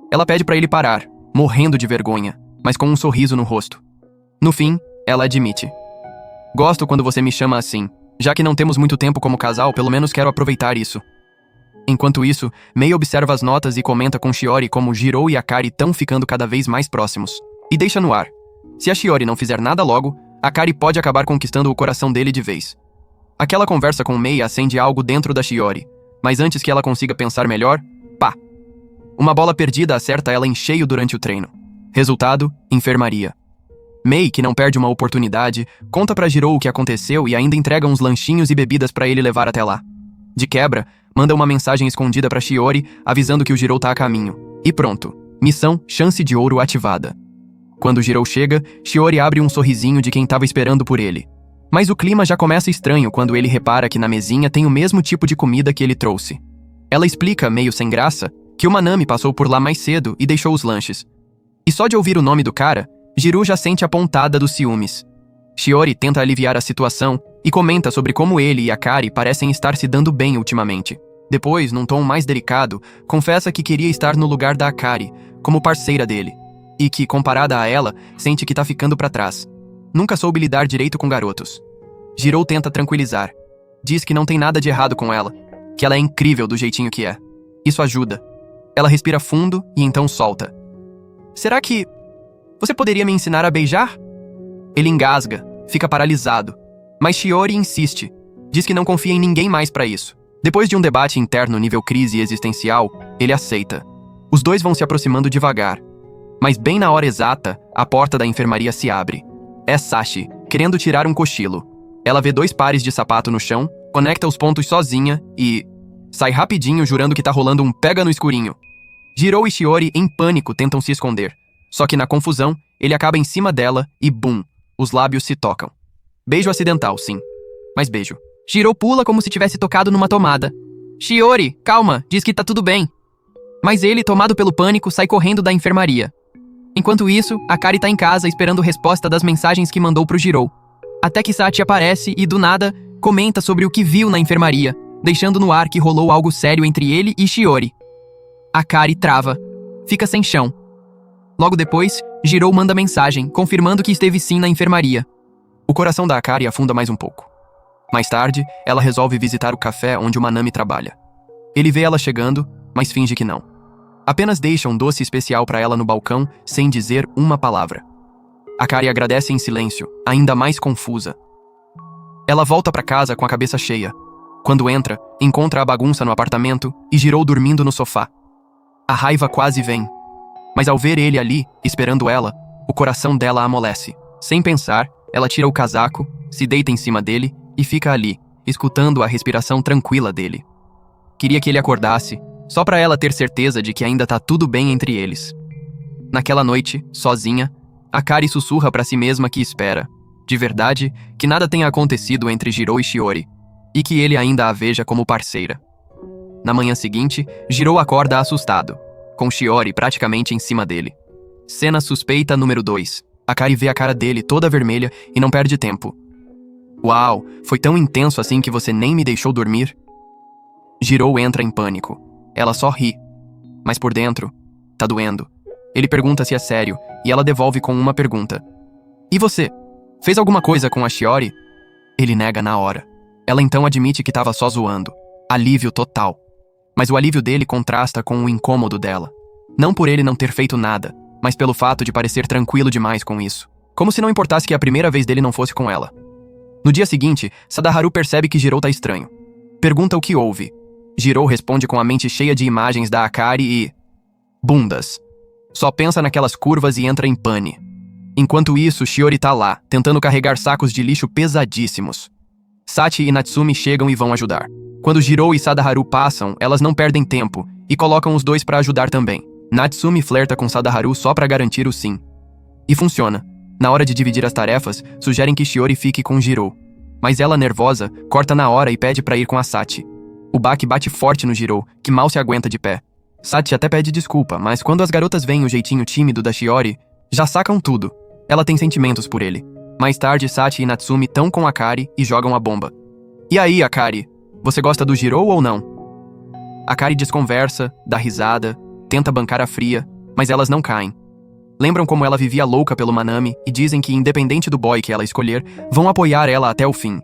Ela pede pra ele parar, morrendo de vergonha, mas com um sorriso no rosto. No fim, ela admite. Gosto quando você me chama assim. Já que não temos muito tempo como casal, pelo menos quero aproveitar isso. Enquanto isso, Mei observa as notas e comenta com Shiori como Jirou e Akari estão ficando cada vez mais próximos. E deixa no ar. Se a Shiori não fizer nada logo, Akari pode acabar conquistando o coração dele de vez. Aquela conversa com Mei acende algo dentro da Shiori, mas antes que ela consiga pensar melhor, pá! Uma bola perdida acerta ela em cheio durante o treino. Resultado, enfermaria. Mei, que não perde uma oportunidade, conta pra Jirou o que aconteceu e ainda entrega uns lanchinhos e bebidas pra ele levar até lá. De quebra, manda uma mensagem escondida pra Shiori, avisando que o Jirou tá a caminho. E pronto. Missão Chance de Ouro ativada. Quando Jirou chega, Shiori abre um sorrisinho de quem tava esperando por ele. Mas o clima já começa estranho quando ele repara que na mesinha tem o mesmo tipo de comida que ele trouxe. Ela explica, meio sem graça, que o Manami passou por lá mais cedo e deixou os lanches. E só de ouvir o nome do cara, Jiro já sente a pontada dos ciúmes. Shiori tenta aliviar a situação e comenta sobre como ele e Akari parecem estar se dando bem ultimamente. Depois, num tom mais delicado, confessa que queria estar no lugar da Akari, como parceira dele, e que, comparada a ela, sente que tá ficando pra trás. Nunca soube lidar direito com garotos. Jiro tenta tranquilizar. Diz que não tem nada de errado com ela, que ela é incrível do jeitinho que é. Isso ajuda. Ela respira fundo e então solta. Será que você poderia me ensinar a beijar? Ele engasga, fica paralisado. Mas Shiori insiste. Diz que não confia em ninguém mais pra isso. Depois de um debate interno nível crise existencial, ele aceita. Os dois vão se aproximando devagar. Mas bem na hora exata, a porta da enfermaria se abre. É Sachi, querendo tirar um cochilo. Ela vê 2 pares de sapato no chão, conecta os pontos sozinha e sai rapidinho jurando que tá rolando um pega no escurinho. Jiro e Shiori, em pânico, tentam se esconder. Só que na confusão, ele acaba em cima dela e bum, os lábios se tocam. Beijo acidental, sim. Mas beijo. Jiro pula como se tivesse tocado numa tomada. Shiori, calma, diz que tá tudo bem. Mas ele, tomado pelo pânico, sai correndo da enfermaria. Enquanto isso, Akari tá em casa esperando resposta das mensagens que mandou pro Jiro. Até que Sachi aparece e, do nada, comenta sobre o que viu na enfermaria, deixando no ar que rolou algo sério entre ele e Shiori. Akari trava. Fica sem chão. Logo depois, Jiro manda mensagem, confirmando que esteve sim na enfermaria. O coração da Akari afunda mais um pouco. Mais tarde, ela resolve visitar o café onde o Manami trabalha. Ele vê ela chegando, mas finge que não. Apenas deixa um doce especial para ela no balcão, sem dizer uma palavra. Akari agradece em silêncio, ainda mais confusa. Ela volta para casa com a cabeça cheia. Quando entra, encontra a bagunça no apartamento e Jiro dormindo no sofá. A raiva quase vem. Mas ao ver ele ali, esperando ela, o coração dela amolece. Sem pensar, ela tira o casaco, se deita em cima dele e fica ali, escutando a respiração tranquila dele. Queria que ele acordasse, só para ela ter certeza de que ainda tá tudo bem entre eles. Naquela noite, sozinha, Akari sussurra para si mesma que espera, de verdade, que nada tenha acontecido entre Jiro e Shiori, e que ele ainda a veja como parceira. Na manhã seguinte, Jiro acorda assustado, com Shiori praticamente em cima dele. Cena suspeita número 2. Akari vê a cara dele toda vermelha e não perde tempo. Uau, foi tão intenso assim que você nem me deixou dormir? Jiro entra em pânico. Ela só ri. Mas por dentro, tá doendo. Ele pergunta se é sério, e ela devolve com uma pergunta. E você? Fez alguma coisa com a Shiori? Ele nega na hora. Ela então admite que tava só zoando. Alívio total. Mas o alívio dele contrasta com o incômodo dela. Não por ele não ter feito nada, mas pelo fato de parecer tranquilo demais com isso. Como se não importasse que a primeira vez dele não fosse com ela. No dia seguinte, Sadaharu percebe que Jiro tá estranho. Pergunta o que houve. Jiro responde com a mente cheia de imagens da Akari e... bundas. Só pensa naquelas curvas e entra em pane. Enquanto isso, Shiori tá lá, tentando carregar sacos de lixo pesadíssimos. Sachi e Natsumi chegam e vão ajudar. Quando Jiro e Sadaharu passam, elas não perdem tempo e colocam os dois pra ajudar também. Natsumi flerta com Sadaharu só pra garantir o sim. E funciona. Na hora de dividir as tarefas, sugerem que Shiori fique com Jiro. Mas ela, nervosa, corta na hora e pede pra ir com a Sachi. O baque bate forte no Jiro, que mal se aguenta de pé. Sachi até pede desculpa, mas quando as garotas veem o jeitinho tímido da Shiori, já sacam tudo. Ela tem sentimentos por ele. Mais tarde, Sachi e Natsumi tão com Akari e jogam a bomba. E aí, Akari? Você gosta do Jiro ou não? Akari desconversa, dá risada, tenta bancar a fria, mas elas não caem. Lembram como ela vivia louca pelo Manami e dizem que, independente do boy que ela escolher, vão apoiar ela até o fim.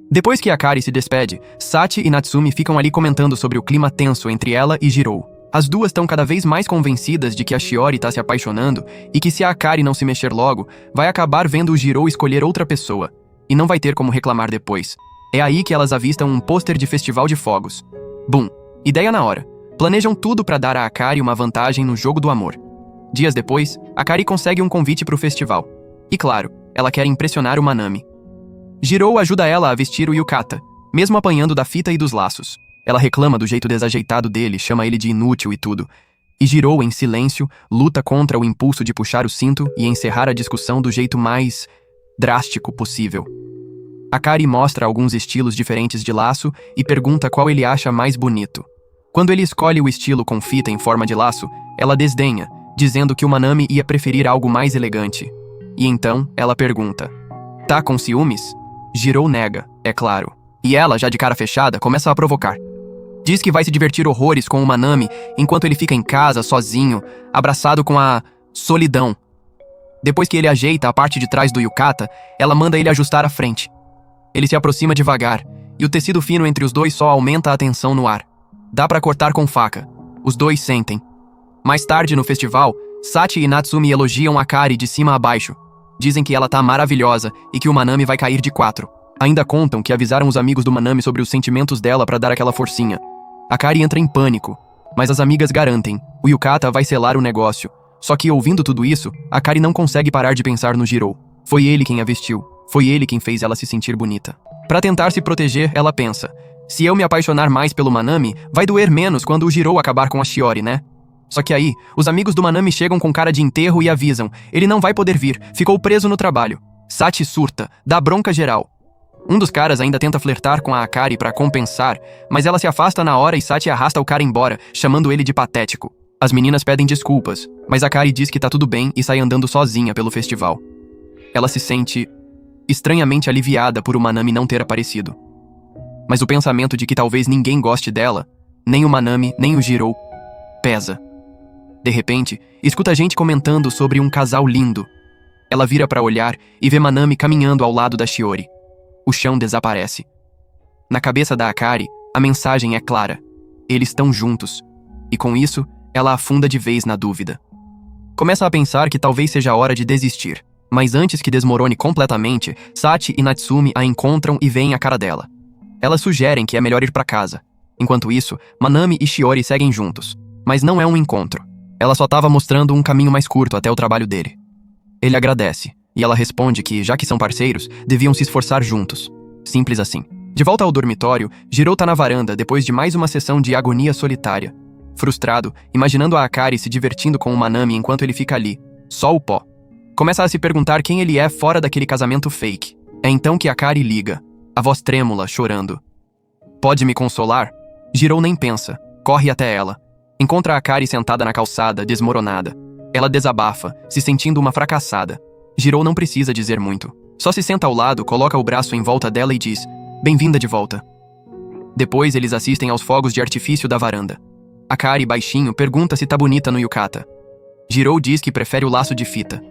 Depois que Akari se despede, Sachi e Natsumi ficam ali comentando sobre o clima tenso entre ela e Jiro. As duas estão cada vez mais convencidas de que a Shiori tá se apaixonando e que se a Akari não se mexer logo, vai acabar vendo o Jiro escolher outra pessoa. E não vai ter como reclamar depois. É aí que elas avistam um pôster de festival de fogos. Bum! Ideia na hora. Planejam tudo pra dar a Akari uma vantagem no jogo do amor. Dias depois, Akari consegue um convite pro festival. E claro, ela quer impressionar o Manami. Jiro ajuda ela a vestir o yukata, mesmo apanhando da fita e dos laços. Ela reclama do jeito desajeitado dele, chama ele de inútil e tudo. E Jiro, em silêncio, luta contra o impulso de puxar o cinto e encerrar a discussão do jeito mais drástico possível. Akari mostra alguns estilos diferentes de laço e pergunta qual ele acha mais bonito. Quando ele escolhe o estilo com fita em forma de laço, ela desdenha, dizendo que o Manami ia preferir algo mais elegante. E então, ela pergunta: "Tá com ciúmes?" Jirou nega, é claro. E ela, já de cara fechada, começa a provocar. Diz que vai se divertir horrores com o Manami enquanto ele fica em casa, sozinho, abraçado com a solidão. Depois que ele ajeita a parte de trás do yukata, ela manda ele ajustar a frente. Ele se aproxima devagar, e o tecido fino entre os dois só aumenta a tensão no ar. Dá pra cortar com faca. Os dois sentem. Mais tarde, no festival, Sachi e Natsumi elogiam Akari de cima a baixo. Dizem que ela tá maravilhosa e que o Manami vai cair de 4. Ainda contam que avisaram os amigos do Manami sobre os sentimentos dela pra dar aquela forcinha. Akari entra em pânico, mas as amigas garantem, o yukata vai selar o negócio. Só que, ouvindo tudo isso, Akari não consegue parar de pensar no Jirou. Foi ele quem a vestiu. Foi ele quem fez ela se sentir bonita. Pra tentar se proteger, ela pensa: se eu me apaixonar mais pelo Manami, vai doer menos quando o Jirou acabar com a Shiori, né? Só que aí, os amigos do Manami chegam com cara de enterro e avisam: ele não vai poder vir, ficou preso no trabalho. Sachi surta, dá bronca geral. Um dos caras ainda tenta flertar com a Akari pra compensar, mas ela se afasta na hora e Sachi arrasta o cara embora, chamando ele de patético. As meninas pedem desculpas, mas Akari diz que tá tudo bem e sai andando sozinha pelo festival. Ela se sente estranhamente aliviada por o Manami não ter aparecido. Mas o pensamento de que talvez ninguém goste dela, nem o Manami, nem o Jirou, pesa. De repente, escuta gente comentando sobre um casal lindo. Ela vira pra olhar e vê Manami caminhando ao lado da Shiori. O chão desaparece. Na cabeça da Akari, a mensagem é clara. Eles estão juntos. E com isso, ela afunda de vez na dúvida. Começa a pensar que talvez seja a hora de desistir. Mas antes que desmorone completamente, Sachi e Natsumi a encontram e veem a cara dela. Elas sugerem que é melhor ir pra casa. Enquanto isso, Manami e Shiori seguem juntos. Mas não é um encontro. Ela só estava mostrando um caminho mais curto até o trabalho dele. Ele agradece, e ela responde que, já que são parceiros, deviam se esforçar juntos. Simples assim. De volta ao dormitório, Jirou tá na varanda depois de mais uma sessão de agonia solitária. Frustrado, imaginando a Akari se divertindo com o Manami enquanto ele fica ali. Só o pó. Começa a se perguntar quem ele é fora daquele casamento fake. É então que Akari liga, a voz trêmula, chorando. "Pode me consolar?" Jirou nem pensa, corre até ela. Encontra a Akari sentada na calçada, desmoronada. Ela desabafa, se sentindo uma fracassada. Jirou não precisa dizer muito. Só se senta ao lado, coloca o braço em volta dela e diz: "Bem-vinda de volta." Depois eles assistem aos fogos de artifício da varanda. Akari, baixinho, pergunta se tá bonita no yukata. Jirou diz que prefere o laço de fita.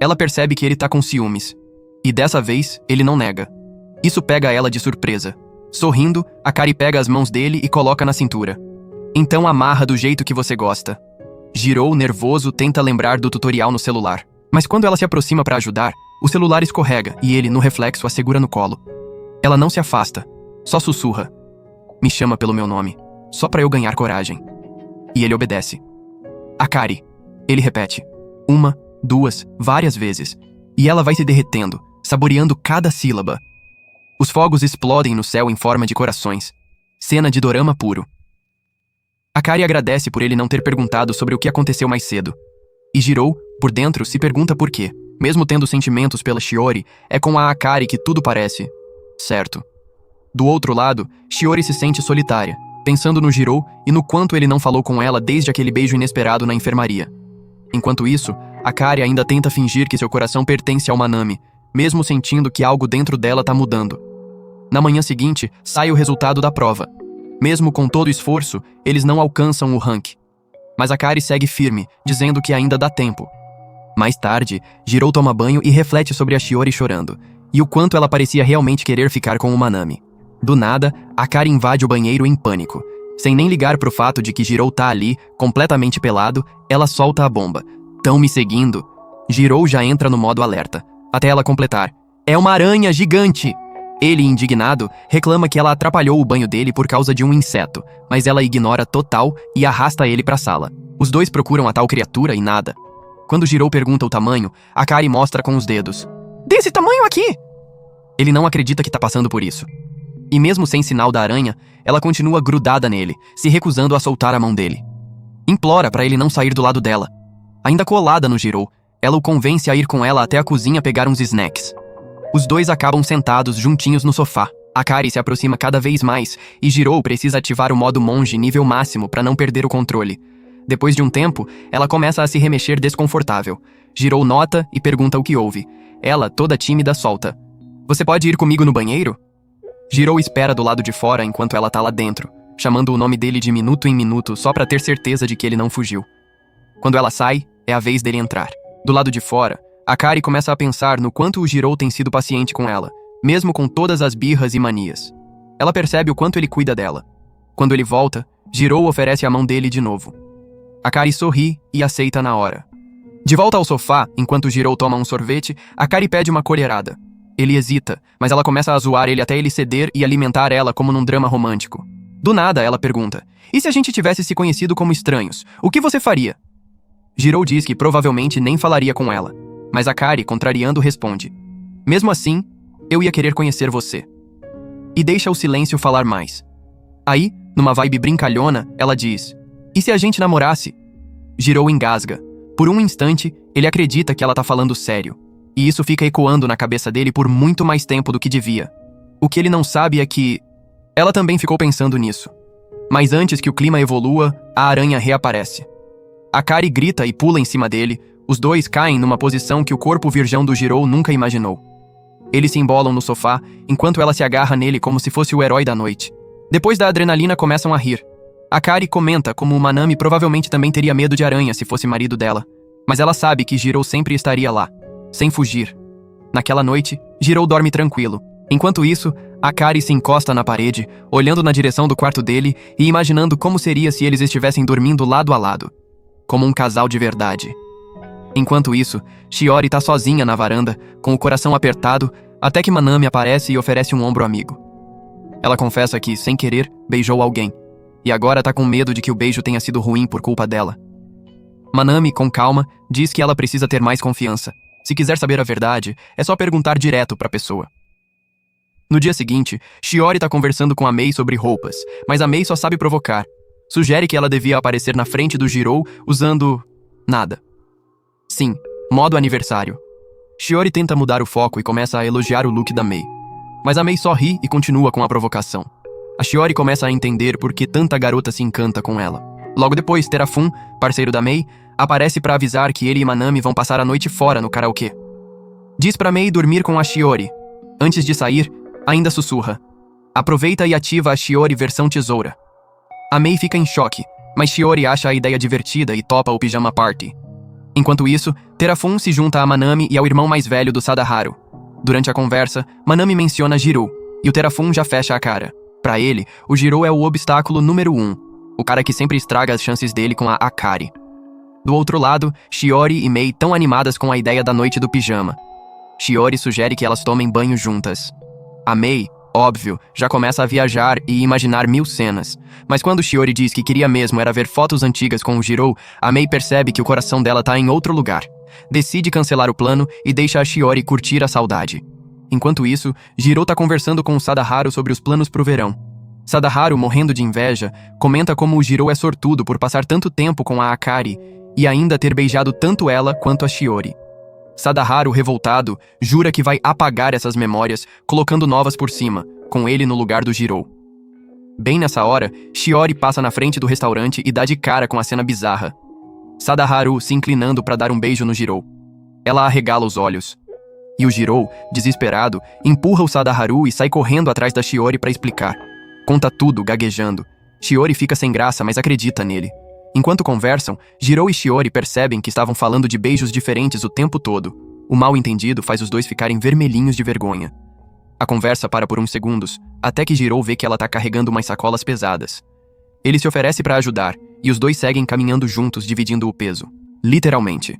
Ela percebe que ele tá com ciúmes. E dessa vez, ele não nega. Isso pega ela de surpresa. Sorrindo, Akari pega as mãos dele e coloca na cintura. "Então amarra do jeito que você gosta." Jirou, nervoso, tenta lembrar do tutorial no celular. Mas quando ela se aproxima pra ajudar, o celular escorrega e ele, no reflexo, a segura no colo. Ela não se afasta, só sussurra: "Me chama pelo meu nome, só pra eu ganhar coragem." E ele obedece. "Akari." Ele repete. 1, 2, várias vezes. E ela vai se derretendo, saboreando cada sílaba. Os fogos explodem no céu em forma de corações. Cena de dorama puro. Akari agradece por ele não ter perguntado sobre o que aconteceu mais cedo. E Jirou, por dentro, se pergunta por quê. Mesmo tendo sentimentos pela Shiori, é com a Akari que tudo parece certo. Do outro lado, Shiori se sente solitária, pensando no Jirou e no quanto ele não falou com ela desde aquele beijo inesperado na enfermaria. Enquanto isso, Akari ainda tenta fingir que seu coração pertence ao Manami, mesmo sentindo que algo dentro dela tá mudando. Na manhã seguinte, sai o resultado da prova. Mesmo com todo o esforço, eles não alcançam o rank. Mas Akari segue firme, dizendo que ainda dá tempo. Mais tarde, Jirou toma banho e reflete sobre a Shiori chorando, e o quanto ela parecia realmente querer ficar com o Manami. Do nada, Akari invade o banheiro em pânico. Sem nem ligar pro fato de que Jirou tá ali, completamente pelado, ela solta a bomba. "Tão me seguindo?" Jirou já entra no modo alerta, até ela completar: "É uma aranha gigante!" Ele, indignado, reclama que ela atrapalhou o banho dele por causa de um inseto, mas ela ignora total e arrasta ele pra sala. Os dois procuram a tal criatura e nada. Quando Jirou pergunta o tamanho, Akari mostra com os dedos: "Desse tamanho aqui!" Ele não acredita que tá passando por isso. E mesmo sem sinal da aranha, ela continua grudada nele, se recusando a soltar a mão dele. Implora pra ele não sair do lado dela. Ainda colada no Jirou, ela o convence a ir com ela até a cozinha pegar uns snacks. Os dois acabam sentados juntinhos no sofá. Akari se aproxima cada vez mais e Jirou precisa ativar o modo monge nível máximo para não perder o controle. Depois de um tempo, ela começa a se remexer desconfortável. Jirou nota e pergunta o que houve. Ela, toda tímida, solta: "Você pode ir comigo no banheiro?" Jirou espera do lado de fora enquanto ela tá lá dentro, chamando o nome dele de minuto em minuto só pra ter certeza de que ele não fugiu. Quando ela sai, é a vez dele entrar. Do lado de fora, Akari começa a pensar no quanto o Jirou tem sido paciente com ela, mesmo com todas as birras e manias. Ela percebe o quanto ele cuida dela. Quando ele volta, Jirou oferece a mão dele de novo. Akari sorri e aceita na hora. De volta ao sofá, enquanto Jirou toma um sorvete, Akari pede uma colherada. Ele hesita, mas ela começa a zoar ele até ele ceder e alimentar ela como num drama romântico. Do nada, ela pergunta: "E se a gente tivesse se conhecido como estranhos, o que você faria?" Jirou diz que provavelmente nem falaria com ela, mas Akari, contrariando, responde: "Mesmo assim, eu ia querer conhecer você." E deixa o silêncio falar mais. Aí, numa vibe brincalhona, ela diz: "E se a gente namorasse?" Jirou engasga. Por um instante, ele acredita que ela tá falando sério. E isso fica ecoando na cabeça dele por muito mais tempo do que devia. O que ele não sabe é que ela também ficou pensando nisso. Mas antes que o clima evolua, a aranha reaparece. Akari grita e pula em cima dele. Os dois caem numa posição que o corpo virgão do Jirou nunca imaginou. Eles se embolam no sofá, enquanto ela se agarra nele como se fosse o herói da noite. Depois da adrenalina, começam a rir. Akari comenta como o Manami provavelmente também teria medo de aranha se fosse marido dela. Mas ela sabe que Jirou sempre estaria lá, sem fugir. Naquela noite, Jirou dorme tranquilo. Enquanto isso, Akari se encosta na parede, olhando na direção do quarto dele e imaginando como seria se eles estivessem dormindo lado a lado. Como um casal de verdade. Enquanto isso, Shiori tá sozinha na varanda, com o coração apertado, até que Manami aparece e oferece um ombro amigo. Ela confessa que, sem querer, beijou alguém, e agora tá com medo de que o beijo tenha sido ruim por culpa dela. Manami, com calma, diz que ela precisa ter mais confiança. Se quiser saber a verdade, é só perguntar direto pra pessoa. No dia seguinte, Shiori tá conversando com a Mei sobre roupas, mas a Mei só sabe provocar. Sugere que ela devia aparecer na frente do Jirou usando... nada. Sim, modo aniversário. Shiori tenta mudar o foco e começa a elogiar o look da Mei. Mas a Mei só ri e continua com a provocação. A Shiori começa a entender por que tanta garota se encanta com ela. Logo depois, Terafun, parceiro da Mei, aparece pra avisar que ele e Manami vão passar a noite fora no karaokê. Diz pra Mei dormir com a Shiori. Antes de sair, ainda sussurra: "Aproveita e ativa a Shiori versão tesoura." A Mei fica em choque, mas Shiori acha a ideia divertida e topa o pijama party. Enquanto isso, Terafun se junta a Manami e ao irmão mais velho do Sadaharu. Durante a conversa, Manami menciona Jirou, e o Terafun já fecha a cara. Pra ele, o Jirou é o obstáculo número 1, o cara que sempre estraga as chances dele com a Akari. Do outro lado, Shiori e Mei tão animadas com a ideia da noite do pijama. Shiori sugere que elas tomem banho juntas. A Mei, óbvio, já começa a viajar e imaginar 1000 cenas. Mas quando Shiori diz que queria mesmo era ver fotos antigas com o Jirou, a Mei percebe que o coração dela tá em outro lugar. Decide cancelar o plano e deixa a Shiori curtir a saudade. Enquanto isso, Jirou tá conversando com o Sadaharu sobre os planos pro verão. Sadaharu, morrendo de inveja, comenta como o Jirou é sortudo por passar tanto tempo com a Akari e ainda ter beijado tanto ela quanto a Shiori. Sadaharu, revoltado, jura que vai apagar essas memórias, colocando novas por cima, com ele no lugar do Jirou. Bem nessa hora, Shiori passa na frente do restaurante e dá de cara com a cena bizarra. Sadaharu se inclinando para dar um beijo no Jirou. Ela arregala os olhos. E o Jirou, desesperado, empurra o Sadaharu e sai correndo atrás da Shiori para explicar. Conta tudo, gaguejando. Shiori fica sem graça, mas acredita nele. Enquanto conversam, Jirou e Shiori percebem que estavam falando de beijos diferentes o tempo todo. O mal-entendido faz os dois ficarem vermelhinhos de vergonha. A conversa para por uns segundos, até que Jirou vê que ela tá carregando umas sacolas pesadas. Ele se oferece para ajudar, e os dois seguem caminhando juntos, dividindo o peso. Literalmente.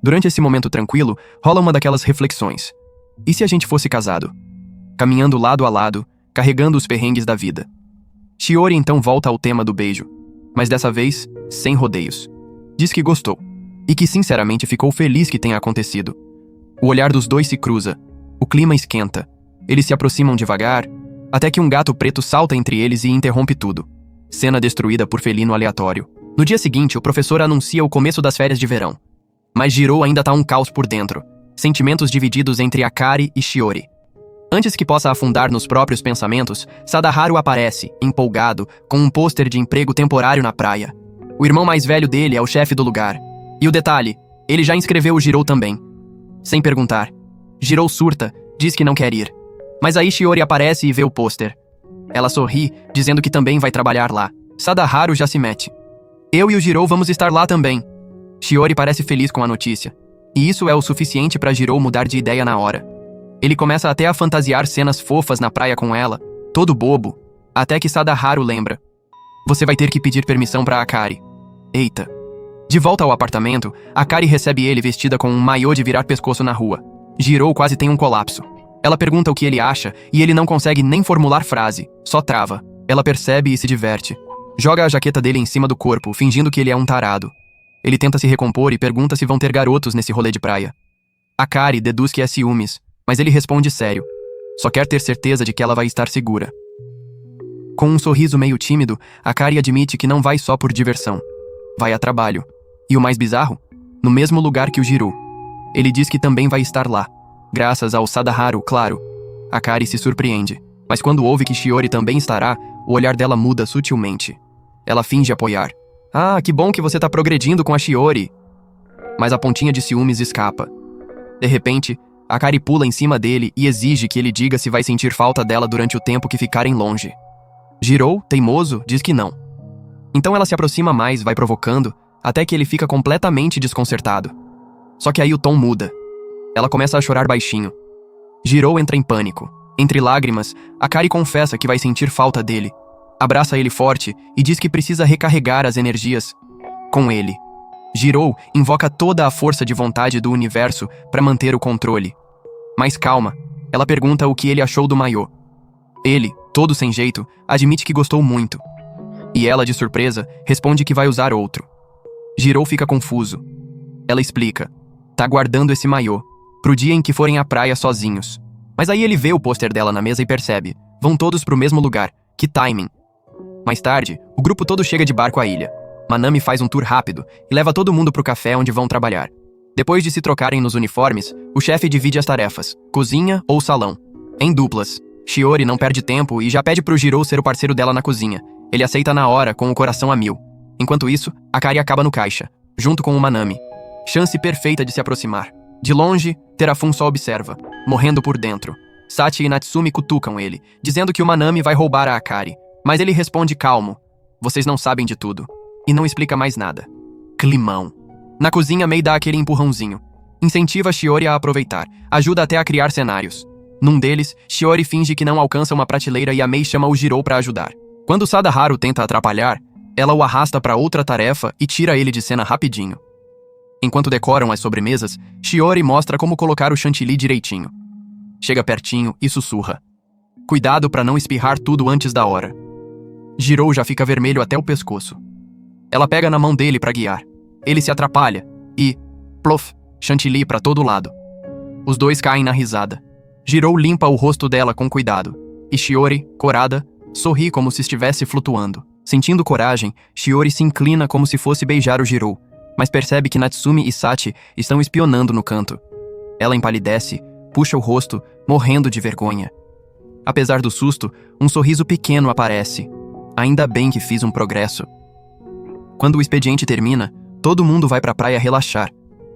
Durante esse momento tranquilo, rola uma daquelas reflexões. E se a gente fosse casado? Caminhando lado a lado, carregando os perrengues da vida. Shiori então volta ao tema do beijo, mas dessa vez, sem rodeios. Diz que gostou, e que sinceramente ficou feliz que tenha acontecido. O olhar dos dois se cruza, o clima esquenta, eles se aproximam devagar, até que um gato preto salta entre eles e interrompe tudo. Cena destruída por felino aleatório. No dia seguinte, o professor anuncia o começo das férias de verão. Mas Jirou ainda tá um caos por dentro. Sentimentos divididos entre Akari e Shiori. Antes que possa afundar nos próprios pensamentos, Sadaharu aparece, empolgado, com um pôster de emprego temporário na praia. O irmão mais velho dele é o chefe do lugar. E o detalhe, ele já inscreveu o Jirou também. Sem perguntar. Jirou surta, diz que não quer ir. Mas aí Shiori aparece e vê o pôster. Ela sorri, dizendo que também vai trabalhar lá. Sadaharu já se mete. Eu e o Jirou vamos estar lá também. Shiori parece feliz com a notícia. E isso é o suficiente para Jirou mudar de ideia na hora. Ele começa até a fantasiar cenas fofas na praia com ela, todo bobo, até que Sadaharu lembra. Você vai ter que pedir permissão para Akari. Eita. De volta ao apartamento, Akari recebe ele vestida com um maiô de virar pescoço na rua. Jirou quase tem um colapso. Ela pergunta o que ele acha e ele não consegue nem formular frase, só trava. Ela percebe e se diverte. Joga a jaqueta dele em cima do corpo, fingindo que ele é um tarado. Ele tenta se recompor e pergunta se vão ter garotos nesse rolê de praia. Akari deduz que é ciúmes, mas ele responde sério. Só quer ter certeza de que ela vai estar segura. Com um sorriso meio tímido, Akari admite que não vai só por diversão. Vai a trabalho. E o mais bizarro? No mesmo lugar que o Jirou. Ele diz que também vai estar lá. Graças ao Sadaharu, claro. Akari se surpreende. Mas quando ouve que Shiori também estará, o olhar dela muda sutilmente. Ela finge apoiar. Ah, que bom que você tá progredindo com a Shiori. Mas a pontinha de ciúmes escapa. De repente, Akari pula em cima dele e exige que ele diga se vai sentir falta dela durante o tempo que ficarem longe. Jirou, teimoso, diz que não. Então ela se aproxima mais, vai provocando, até que ele fica completamente desconcertado. Só que aí o tom muda. Ela começa a chorar baixinho. Jirou entra em pânico. Entre lágrimas, Akari confessa que vai sentir falta dele. Abraça ele forte e diz que precisa recarregar as energias com ele. Jirou invoca toda a força de vontade do universo para manter o controle. Mas calma, ela pergunta o que ele achou do maiô. Ele, todo sem jeito, admite que gostou muito. E ela, de surpresa, responde que vai usar outro. Jirou fica confuso. Ela explica. Tá guardando esse maiô, pro dia em que forem à praia sozinhos. Mas aí ele vê o pôster dela na mesa e percebe. Vão todos pro mesmo lugar. Que timing. Mais tarde, o grupo todo chega de barco à ilha. Manami faz um tour rápido e leva todo mundo pro café onde vão trabalhar. Depois de se trocarem nos uniformes, o chefe divide as tarefas, cozinha ou salão. Em duplas. Shiori não perde tempo e já pede pro Jirou ser o parceiro dela na cozinha. Ele aceita na hora, com o coração a mil. Enquanto isso, Akari acaba no caixa, junto com o Manami. Chance perfeita de se aproximar. De longe, Terafun só observa, morrendo por dentro. Sachi e Natsumi cutucam ele, dizendo que o Manami vai roubar a Akari. Mas ele responde calmo. Vocês não sabem de tudo. E não explica mais nada. Climão. Na cozinha, Mei dá aquele empurrãozinho. Incentiva Shiori a aproveitar. Ajuda até a criar cenários. Num deles, Shiori finge que não alcança uma prateleira e a Mei chama o Jirou pra ajudar. Quando Sadaharu tenta atrapalhar, ela o arrasta pra outra tarefa e tira ele de cena rapidinho. Enquanto decoram as sobremesas, Shiori mostra como colocar o chantilly direitinho. Chega pertinho e sussurra. Cuidado pra não espirrar tudo antes da hora. Jirou já fica vermelho até o pescoço. Ela pega na mão dele pra guiar. Ele se atrapalha e, plof, chantilly pra todo lado. Os dois caem na risada. Jirou limpa o rosto dela com cuidado. E Shiori, corada, sorri como se estivesse flutuando. Sentindo coragem, Shiori se inclina como se fosse beijar o Jirou, mas percebe que Natsumi e Sachi estão espionando no canto. Ela empalidece, puxa o rosto, morrendo de vergonha. Apesar do susto, um sorriso pequeno aparece. Ainda bem que fiz um progresso. Quando o expediente termina, todo mundo vai pra praia relaxar.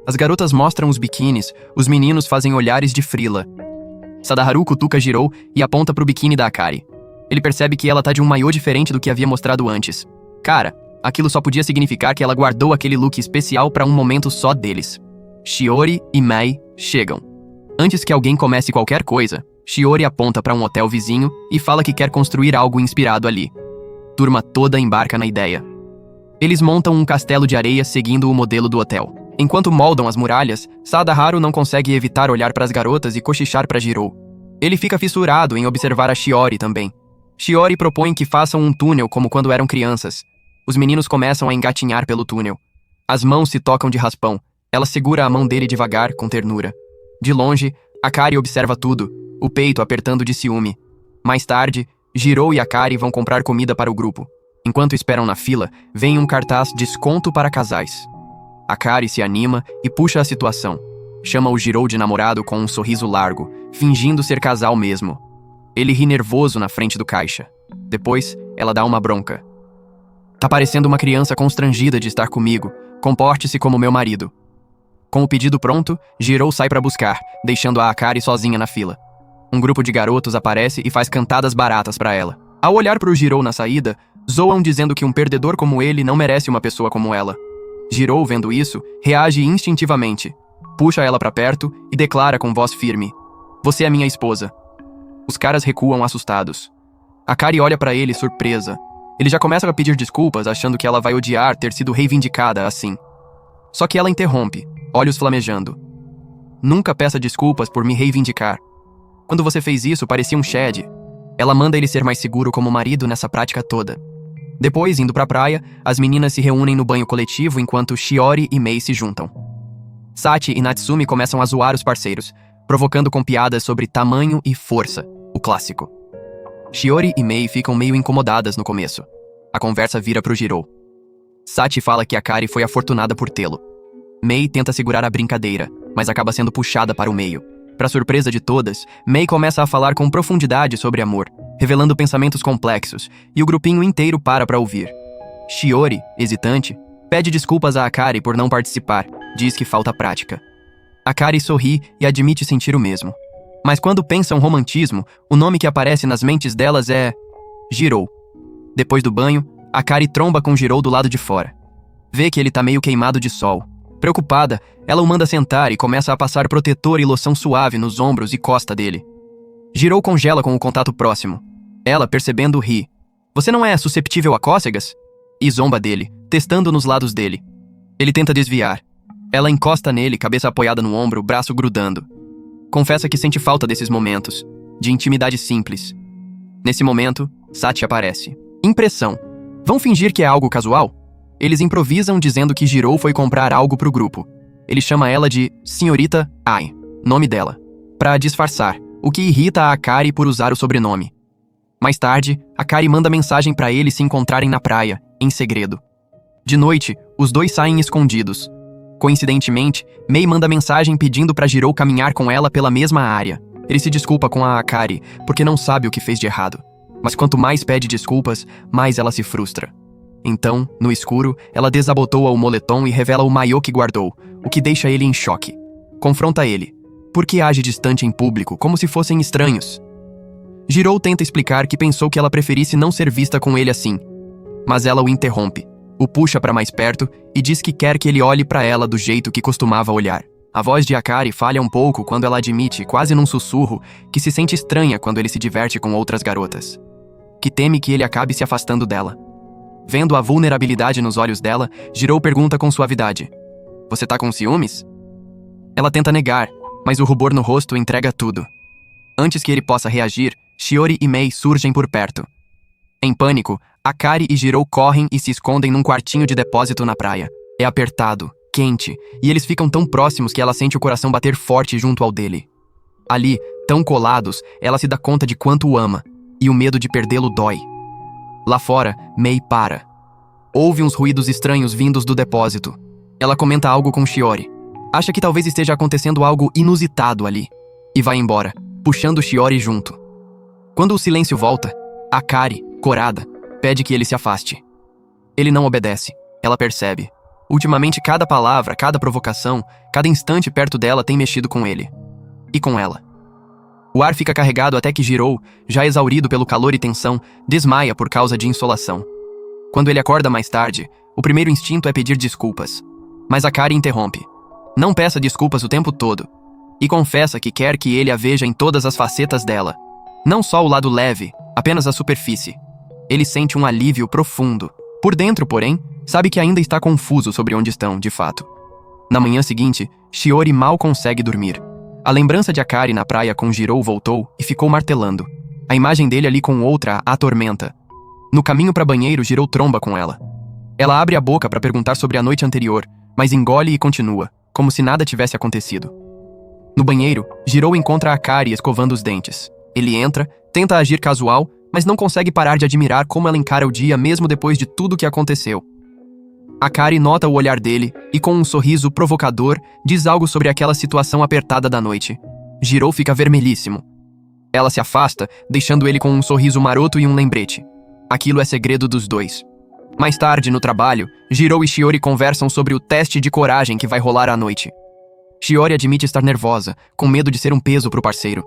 As garotas mostram os biquínis, os meninos fazem olhares de frila. Sadaharu cutuca Jirou e aponta pro biquíni da Akari. Ele percebe que ela tá de um maiô diferente do que havia mostrado antes. Cara, aquilo só podia significar que ela guardou aquele look especial pra um momento só deles. Shiori e Mei chegam. Antes que alguém comece qualquer coisa, Shiori aponta pra um hotel vizinho e fala que quer construir algo inspirado ali. Turma toda embarca na ideia. Eles montam um castelo de areia seguindo o modelo do hotel. Enquanto moldam as muralhas, Sadaharu não consegue evitar olhar para as garotas e cochichar para Jirou. Ele fica fissurado em observar a Shiori também. Shiori propõe que façam um túnel como quando eram crianças. Os meninos começam a engatinhar pelo túnel. As mãos se tocam de raspão. Ela segura a mão dele devagar, com ternura. De longe, Akari observa tudo, o peito apertando de ciúme. Mais tarde, Jirou e Akari vão comprar comida para o grupo. Enquanto esperam na fila, vem um cartaz desconto para casais. Akari se anima e puxa a situação. Chama o Jirou de namorado com um sorriso largo, fingindo ser casal mesmo. Ele ri nervoso na frente do caixa. Depois, ela dá uma bronca. Tá parecendo uma criança constrangida de estar comigo. Comporte-se como meu marido. Com o pedido pronto, Jirou sai pra buscar, deixando a Akari sozinha na fila. Um grupo de garotos aparece e faz cantadas baratas pra ela. Ao olhar pro Jirou na saída, zoam dizendo que um perdedor como ele não merece uma pessoa como ela. Jirou, vendo isso, reage instintivamente. Puxa ela pra perto e declara com voz firme: "Você é minha esposa." Os caras recuam assustados. Akari olha pra ele surpresa. Ele já começa a pedir desculpas, achando que ela vai odiar ter sido reivindicada assim. Só que ela interrompe, olhos flamejando. "Nunca peça desculpas por me reivindicar. Quando você fez isso, parecia um Shed." Ela manda ele ser mais seguro como marido nessa prática toda. Depois, indo pra praia, as meninas se reúnem no banho coletivo enquanto Shiori e Mei se juntam. Sachi e Natsumi começam a zoar os parceiros, provocando com piadas sobre tamanho e força, o clássico. Shiori e Mei ficam meio incomodadas no começo. A conversa vira pro Jirou. Sachi fala que Akari foi afortunada por tê-lo. Mei tenta segurar a brincadeira, mas acaba sendo puxada para o meio. Para surpresa de todas, Mei começa a falar com profundidade sobre amor, revelando pensamentos complexos, e o grupinho inteiro para ouvir. Shiori, hesitante, pede desculpas a Akari por não participar, diz que falta prática. Akari sorri e admite sentir o mesmo. Mas quando pensam romantismo, o nome que aparece nas mentes delas é Jirou. Depois do banho, Akari tromba com Jirou do lado de fora. Vê que ele tá meio queimado de sol. Preocupada, ela o manda sentar e começa a passar protetor e loção suave nos ombros e costa dele. Jirou congela com o contato próximo. Ela, percebendo, ri. "Você não é susceptível a cócegas?" E zomba dele, testando nos lados dele. Ele tenta desviar. Ela encosta nele, cabeça apoiada no ombro, braço grudando. Confessa que sente falta desses momentos, de intimidade simples. Nesse momento, Sachi aparece. Impressão. Vão fingir que é algo casual? Eles improvisam dizendo que Jirou foi comprar algo pro grupo. Ele chama ela de Senhorita Ai, nome dela, pra disfarçar, o que irrita a Akari por usar o sobrenome. Mais tarde, Akari manda mensagem pra eles se encontrarem na praia, em segredo. De noite, os dois saem escondidos. Coincidentemente, Mei manda mensagem pedindo pra Jirou caminhar com ela pela mesma área. Ele se desculpa com a Akari, porque não sabe o que fez de errado. Mas quanto mais pede desculpas, mais ela se frustra. Então, no escuro, ela desabotoa o moletom e revela o maiô que guardou, o que deixa ele em choque. Confronta ele. Por que age distante em público, como se fossem estranhos? Jirou tenta explicar que pensou que ela preferisse não ser vista com ele assim. Mas ela o interrompe, o puxa para mais perto e diz que quer que ele olhe para ela do jeito que costumava olhar. A voz de Akari falha um pouco quando ela admite, quase num sussurro, que se sente estranha quando ele se diverte com outras garotas. Que teme que ele acabe se afastando dela. Vendo a vulnerabilidade nos olhos dela, Jirou pergunta com suavidade: "Você tá com ciúmes?" Ela tenta negar, mas o rubor no rosto entrega tudo. Antes que ele possa reagir, Shiori e Mei surgem por perto. Em pânico, Akari e Jirou correm e se escondem num quartinho de depósito na praia. É apertado, quente, e eles ficam tão próximos que ela sente o coração bater forte junto ao dele. Ali, tão colados, ela se dá conta de quanto o ama, e o medo de perdê-lo dói. Lá fora, Mei para. Ouve uns ruídos estranhos vindos do depósito. Ela comenta algo com Shiori. Acha que talvez esteja acontecendo algo inusitado ali. E vai embora, puxando Shiori junto. Quando o silêncio volta, Akari, corada, pede que ele se afaste. Ele não obedece. Ela percebe. Ultimamente, cada palavra, cada provocação, cada instante perto dela tem mexido com ele. E com ela. O ar fica carregado até que Jirou, já exaurido pelo calor e tensão, desmaia por causa de insolação. Quando ele acorda mais tarde, o primeiro instinto é pedir desculpas. Mas Akari interrompe. Não peça desculpas o tempo todo. E confessa que quer que ele a veja em todas as facetas dela. Não só o lado leve, apenas a superfície. Ele sente um alívio profundo. Por dentro, porém, sabe que ainda está confuso sobre onde estão, de fato. Na manhã seguinte, Shiori mal consegue dormir. A lembrança de Akari na praia com Jirou voltou e ficou martelando. A imagem dele ali com outra a atormenta. No caminho para banheiro, Jirou tromba com ela. Ela abre a boca para perguntar sobre a noite anterior, mas engole e continua, como se nada tivesse acontecido. No banheiro, Jirou encontra Akari escovando os dentes. Ele entra, tenta agir casual, mas não consegue parar de admirar como ela encara o dia mesmo depois de tudo que aconteceu. Akari nota o olhar dele e, com um sorriso provocador, diz algo sobre aquela situação apertada da noite. Jirou fica vermelhíssimo. Ela se afasta, deixando ele com um sorriso maroto e um lembrete. Aquilo é segredo dos dois. Mais tarde, no trabalho, Jirou e Shiori conversam sobre o teste de coragem que vai rolar à noite. Shiori admite estar nervosa, com medo de ser um peso para o parceiro.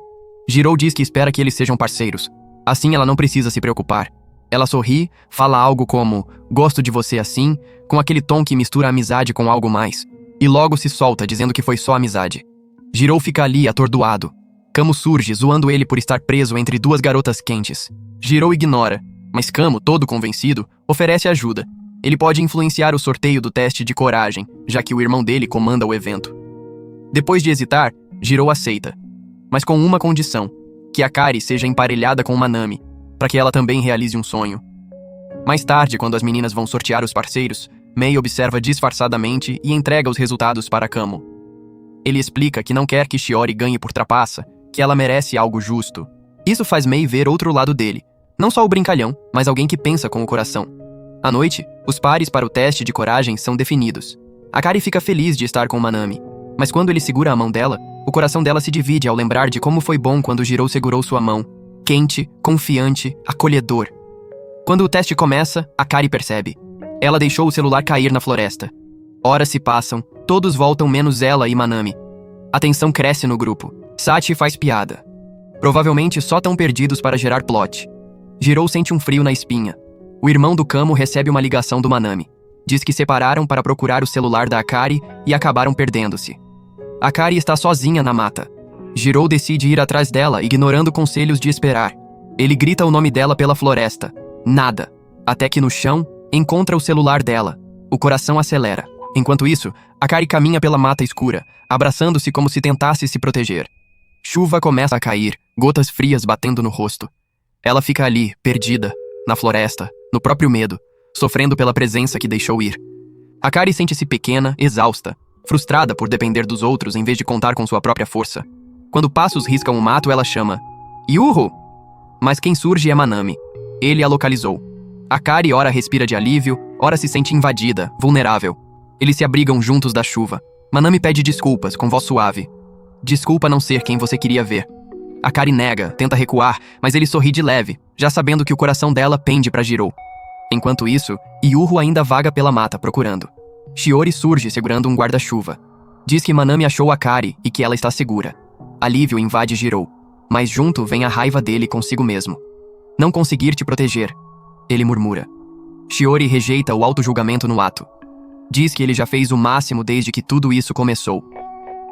Jirou diz que espera que eles sejam parceiros. Assim ela não precisa se preocupar. Ela sorri, fala algo como "gosto de você assim", com aquele tom que mistura amizade com algo mais, e logo se solta dizendo que foi só amizade. Jirou fica ali, atordoado. Kamo surge, zoando ele por estar preso entre duas garotas quentes. Jirou ignora, mas Kamo, todo convencido, oferece ajuda. Ele pode influenciar o sorteio do teste de coragem, já que o irmão dele comanda o evento. Depois de hesitar, Jirou aceita, mas com uma condição: que Akari seja emparelhada com Manami, para que ela também realize um sonho. Mais tarde, quando as meninas vão sortear os parceiros, Mei observa disfarçadamente e entrega os resultados para Kamo. Ele explica que não quer que Shiori ganhe por trapaça, que ela merece algo justo. Isso faz Mei ver outro lado dele, não só o brincalhão, mas alguém que pensa com o coração. À noite, os pares para o teste de coragem são definidos. Akari fica feliz de estar com Manami, mas quando ele segura a mão dela, o coração dela se divide ao lembrar de como foi bom quando Jirou segurou sua mão, quente, confiante, acolhedor. Quando o teste começa, Akari percebe. Ela deixou o celular cair na floresta. Horas se passam, todos voltam menos ela e Manami. A tensão cresce no grupo. Sachi faz piada. Provavelmente só tão perdidos para gerar plot. Jirou sente um frio na espinha. O irmão do Kamo recebe uma ligação do Manami. Diz que separaram para procurar o celular da Akari e acabaram perdendo-se. Akari está sozinha na mata. Jirou decide ir atrás dela, ignorando conselhos de esperar. Ele grita o nome dela pela floresta. Nada. Até que no chão, encontra o celular dela. O coração acelera. Enquanto isso, Akari caminha pela mata escura, abraçando-se como se tentasse se proteger. Chuva começa a cair, gotas frias batendo no rosto. Ela fica ali, perdida, na floresta, no próprio medo, sofrendo pela presença que deixou ir. Akari sente-se pequena, exausta, frustrada por depender dos outros em vez de contar com sua própria força. Quando passos riscam o mato, ela chama "Yuhu!" Mas quem surge é Manami. Ele a localizou. Akari ora respira de alívio, ora se sente invadida, vulnerável. Eles se abrigam juntos da chuva. Manami pede desculpas, com voz suave. Desculpa não ser quem você queria ver. Akari nega, tenta recuar, mas ele sorri de leve, já sabendo que o coração dela pende para Jirou. Enquanto isso, Yuhu ainda vaga pela mata, procurando. Shiori surge segurando um guarda-chuva. Diz que Manami achou Akari e que ela está segura. Alívio invade Jirou, mas junto vem a raiva dele consigo mesmo. Não conseguir te proteger, ele murmura. Shiori rejeita o auto-julgamento no ato. Diz que ele já fez o máximo desde que tudo isso começou.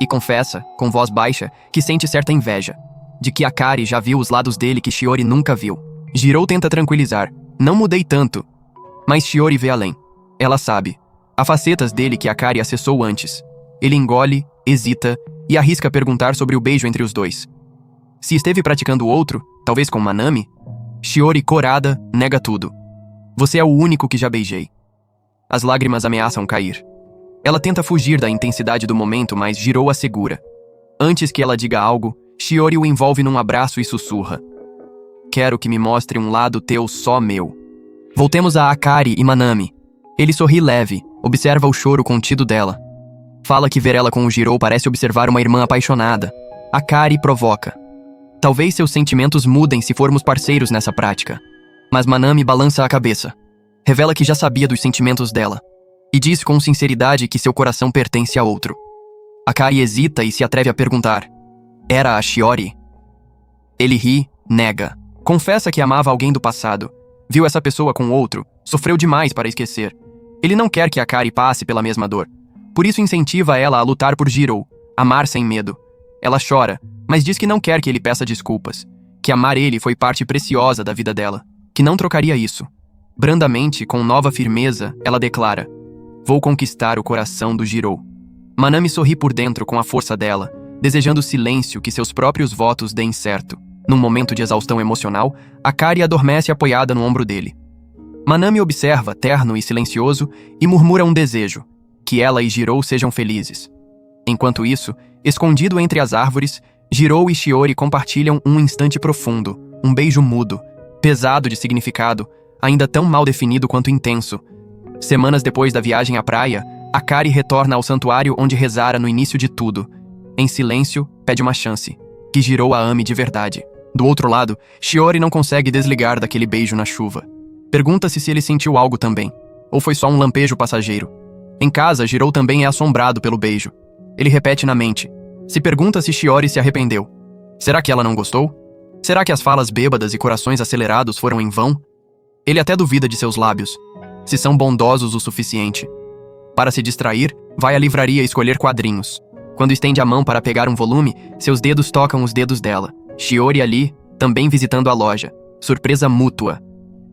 E confessa, com voz baixa, que sente certa inveja, de que Akari já viu os lados dele que Shiori nunca viu. Jirou tenta tranquilizar. Não mudei tanto. Mas Shiori vê além. Ela sabe. Há facetas dele que Akari acessou antes. Ele engole, hesita e arrisca perguntar sobre o beijo entre os dois. Se esteve praticando outro, talvez com Manami, Shiori, corada, nega tudo. Você é o único que já beijei. As lágrimas ameaçam cair. Ela tenta fugir da intensidade do momento, mas Jirou a segura. Antes que ela diga algo, Shiori o envolve num abraço e sussurra. Quero que me mostre um lado teu só meu. Voltemos a Akari e Manami. Ele sorri leve, observa o choro contido dela. Fala que ver ela com o Jirou parece observar uma irmã apaixonada. Akari provoca. Talvez seus sentimentos mudem se formos parceiros nessa prática. Mas Manami balança a cabeça. Revela que já sabia dos sentimentos dela. E diz com sinceridade que seu coração pertence a outro. Akari hesita e se atreve a perguntar. Era a Shiori? Ele ri, nega. Confessa que amava alguém do passado. Viu essa pessoa com outro, sofreu demais para esquecer. Ele não quer que Akari passe pela mesma dor. Por isso incentiva ela a lutar por Jirou, amar sem medo. Ela chora, mas diz que não quer que ele peça desculpas. Que amar ele foi parte preciosa da vida dela. Que não trocaria isso. Brandamente, com nova firmeza, ela declara. Vou conquistar o coração do Jirou. Manami sorri por dentro com a força dela, desejando silêncio que seus próprios votos deem certo. Num momento de exaustão emocional, Akari adormece apoiada no ombro dele. Manami observa, terno e silencioso, e murmura um desejo, que ela e Jirou sejam felizes. Enquanto isso, escondido entre as árvores, Jirou e Shiori compartilham um instante profundo, um beijo mudo, pesado de significado, ainda tão mal definido quanto intenso. Semanas depois da viagem à praia, Akari retorna ao santuário onde rezara no início de tudo. Em silêncio, pede uma chance, que Jirou a ame de verdade. Do outro lado, Shiori não consegue desligar daquele beijo na chuva. Pergunta-se se ele sentiu algo também, ou foi só um lampejo passageiro. Em casa, Jirou também é assombrado pelo beijo. Ele repete na mente. Se pergunta se Shiori se arrependeu. Será que ela não gostou? Será que as falas bêbadas e corações acelerados foram em vão? Ele até duvida de seus lábios, se são bondosos o suficiente. Para se distrair, vai à livraria escolher quadrinhos. Quando estende a mão para pegar um volume, seus dedos tocam os dedos dela. Shiori ali, também visitando a loja. Surpresa mútua.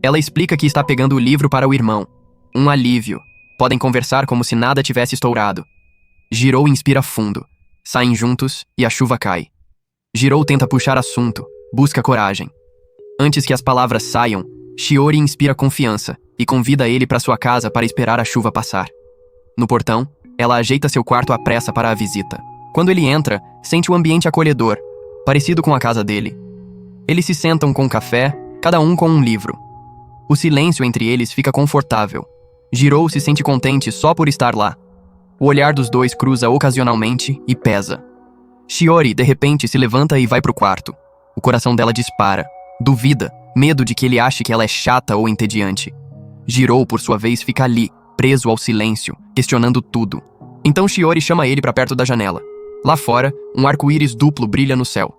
Ela explica que está pegando o livro para o irmão. Um alívio. Podem conversar como se nada tivesse estourado. Jirou inspira fundo. Saem juntos e a chuva cai. Jirou tenta puxar assunto, busca coragem. Antes que as palavras saiam, Shiori inspira confiança e convida ele para sua casa para esperar a chuva passar. No portão, ela ajeita seu quarto à pressa para a visita. Quando ele entra, sente o ambiente acolhedor, parecido com a casa dele. Eles se sentam com café, cada um com um livro. O silêncio entre eles fica confortável. Jirou se sente contente só por estar lá. O olhar dos dois cruza ocasionalmente e pesa. Shiori, de repente, se levanta e vai pro quarto. O coração dela dispara. Duvida, medo de que ele ache que ela é chata ou entediante. Jirou, por sua vez, fica ali, preso ao silêncio, questionando tudo. Então Shiori chama ele para perto da janela. Lá fora, um arco-íris duplo brilha no céu.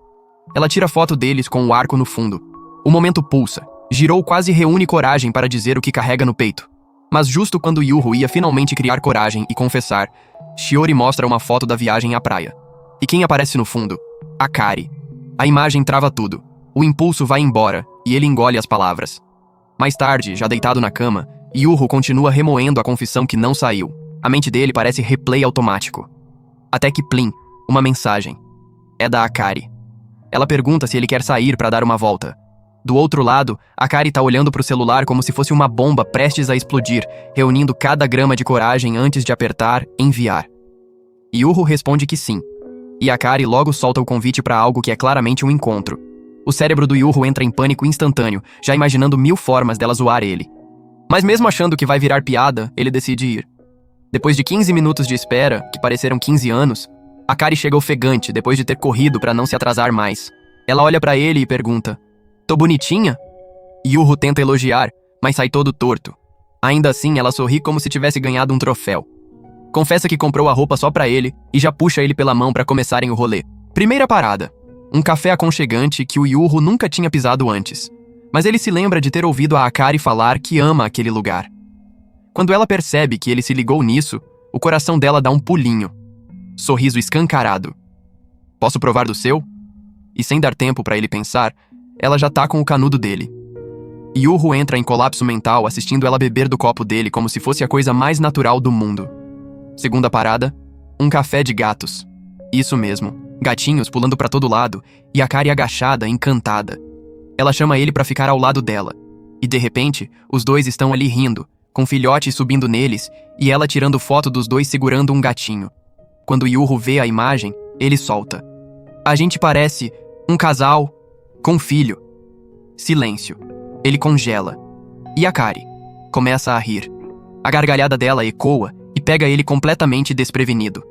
Ela tira foto deles com o arco no fundo. O momento pulsa. Jirou quase reúne coragem para dizer o que carrega no peito. Mas justo quando Yuho ia finalmente criar coragem e confessar, Shiori mostra uma foto da viagem à praia. E quem aparece no fundo? Akari. A imagem trava tudo. O impulso vai embora, e ele engole as palavras. Mais tarde, já deitado na cama, Yuho continua remoendo a confissão que não saiu. A mente dele parece replay automático. Até que plim, uma mensagem. É da Akari. Ela pergunta se ele quer sair para dar uma volta. Do outro lado, Akari tá olhando pro celular como se fosse uma bomba prestes a explodir, reunindo cada grama de coragem antes de apertar enviar. Yuho responde que sim. E Akari logo solta o convite para algo que é claramente um encontro. O cérebro do Yuho entra em pânico instantâneo, já imaginando 1000 formas dela zoar ele. Mas mesmo achando que vai virar piada, ele decide ir. Depois de 15 minutos de espera, que pareceram 15 anos, Akari chega ofegante depois de ter corrido para não se atrasar mais. Ela olha para ele e pergunta: "Tô bonitinha?" Yuho tenta elogiar, mas sai todo torto. Ainda assim, ela sorri como se tivesse ganhado um troféu. Confessa que comprou a roupa só pra ele e já puxa ele pela mão para começarem o rolê. Primeira parada. Um café aconchegante que o Yuho nunca tinha pisado antes. Mas ele se lembra de ter ouvido a Akari falar que ama aquele lugar. Quando ela percebe que ele se ligou nisso, o coração dela dá um pulinho. Sorriso escancarado. "Posso provar do seu?" E sem dar tempo para ele pensar, ela já tá com o canudo dele. Yuho entra em colapso mental assistindo ela beber do copo dele como se fosse a coisa mais natural do mundo. Segunda parada, um café de gatos. Isso mesmo, gatinhos pulando pra todo lado e Akari agachada, encantada. Ela chama ele pra ficar ao lado dela. E de repente, os dois estão ali rindo, com filhotes subindo neles e ela tirando foto dos dois segurando um gatinho. Quando Yuho vê a imagem, ele solta: "A gente parece um casal com filho." Silêncio. Ele congela. E Akari começa a rir. A gargalhada dela ecoa e pega ele completamente desprevenido.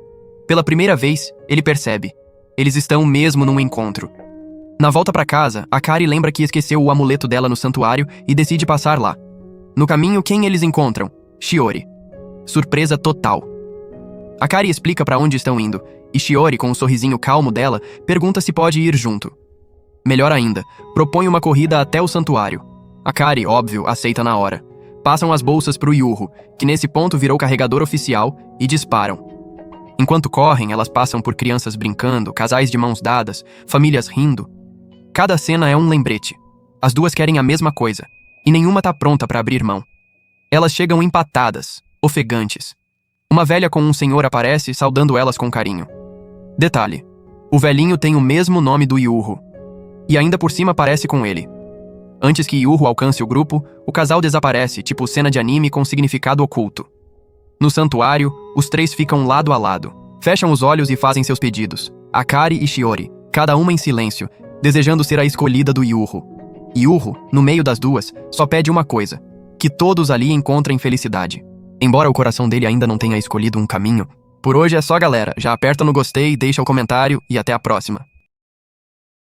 Pela primeira vez, ele percebe. Eles estão mesmo num encontro. Na volta pra casa, Akari lembra que esqueceu o amuleto dela no santuário e decide passar lá. No caminho, quem eles encontram? Shiori. Surpresa total. Akari explica pra onde estão indo, e Shiori, com um sorrisinho calmo dela, pergunta se pode ir junto. Melhor ainda, propõe uma corrida até o santuário. Akari, óbvio, aceita na hora. Passam as bolsas pro Yuho, que nesse ponto virou carregador oficial, e disparam. Enquanto correm, elas passam por crianças brincando, casais de mãos dadas, famílias rindo. Cada cena é um lembrete. As duas querem a mesma coisa, e nenhuma tá pronta para abrir mão. Elas chegam empatadas, ofegantes. Uma velha com um senhor aparece, saudando elas com carinho. Detalhe: o velhinho tem o mesmo nome do Yuho. E ainda por cima parece com ele. Antes que Yuho alcance o grupo, o casal desaparece, tipo cena de anime com significado oculto. No santuário, os três ficam lado a lado. Fecham os olhos e fazem seus pedidos. Akari e Shiori, cada uma em silêncio, desejando ser a escolhida do Yuho. Yuho, no meio das duas, só pede uma coisa: que todos ali encontrem felicidade. embora o coração dele ainda não tenha escolhido um caminho. Por hoje é só, galera. Já aperta no gostei, deixa o comentário e até a próxima.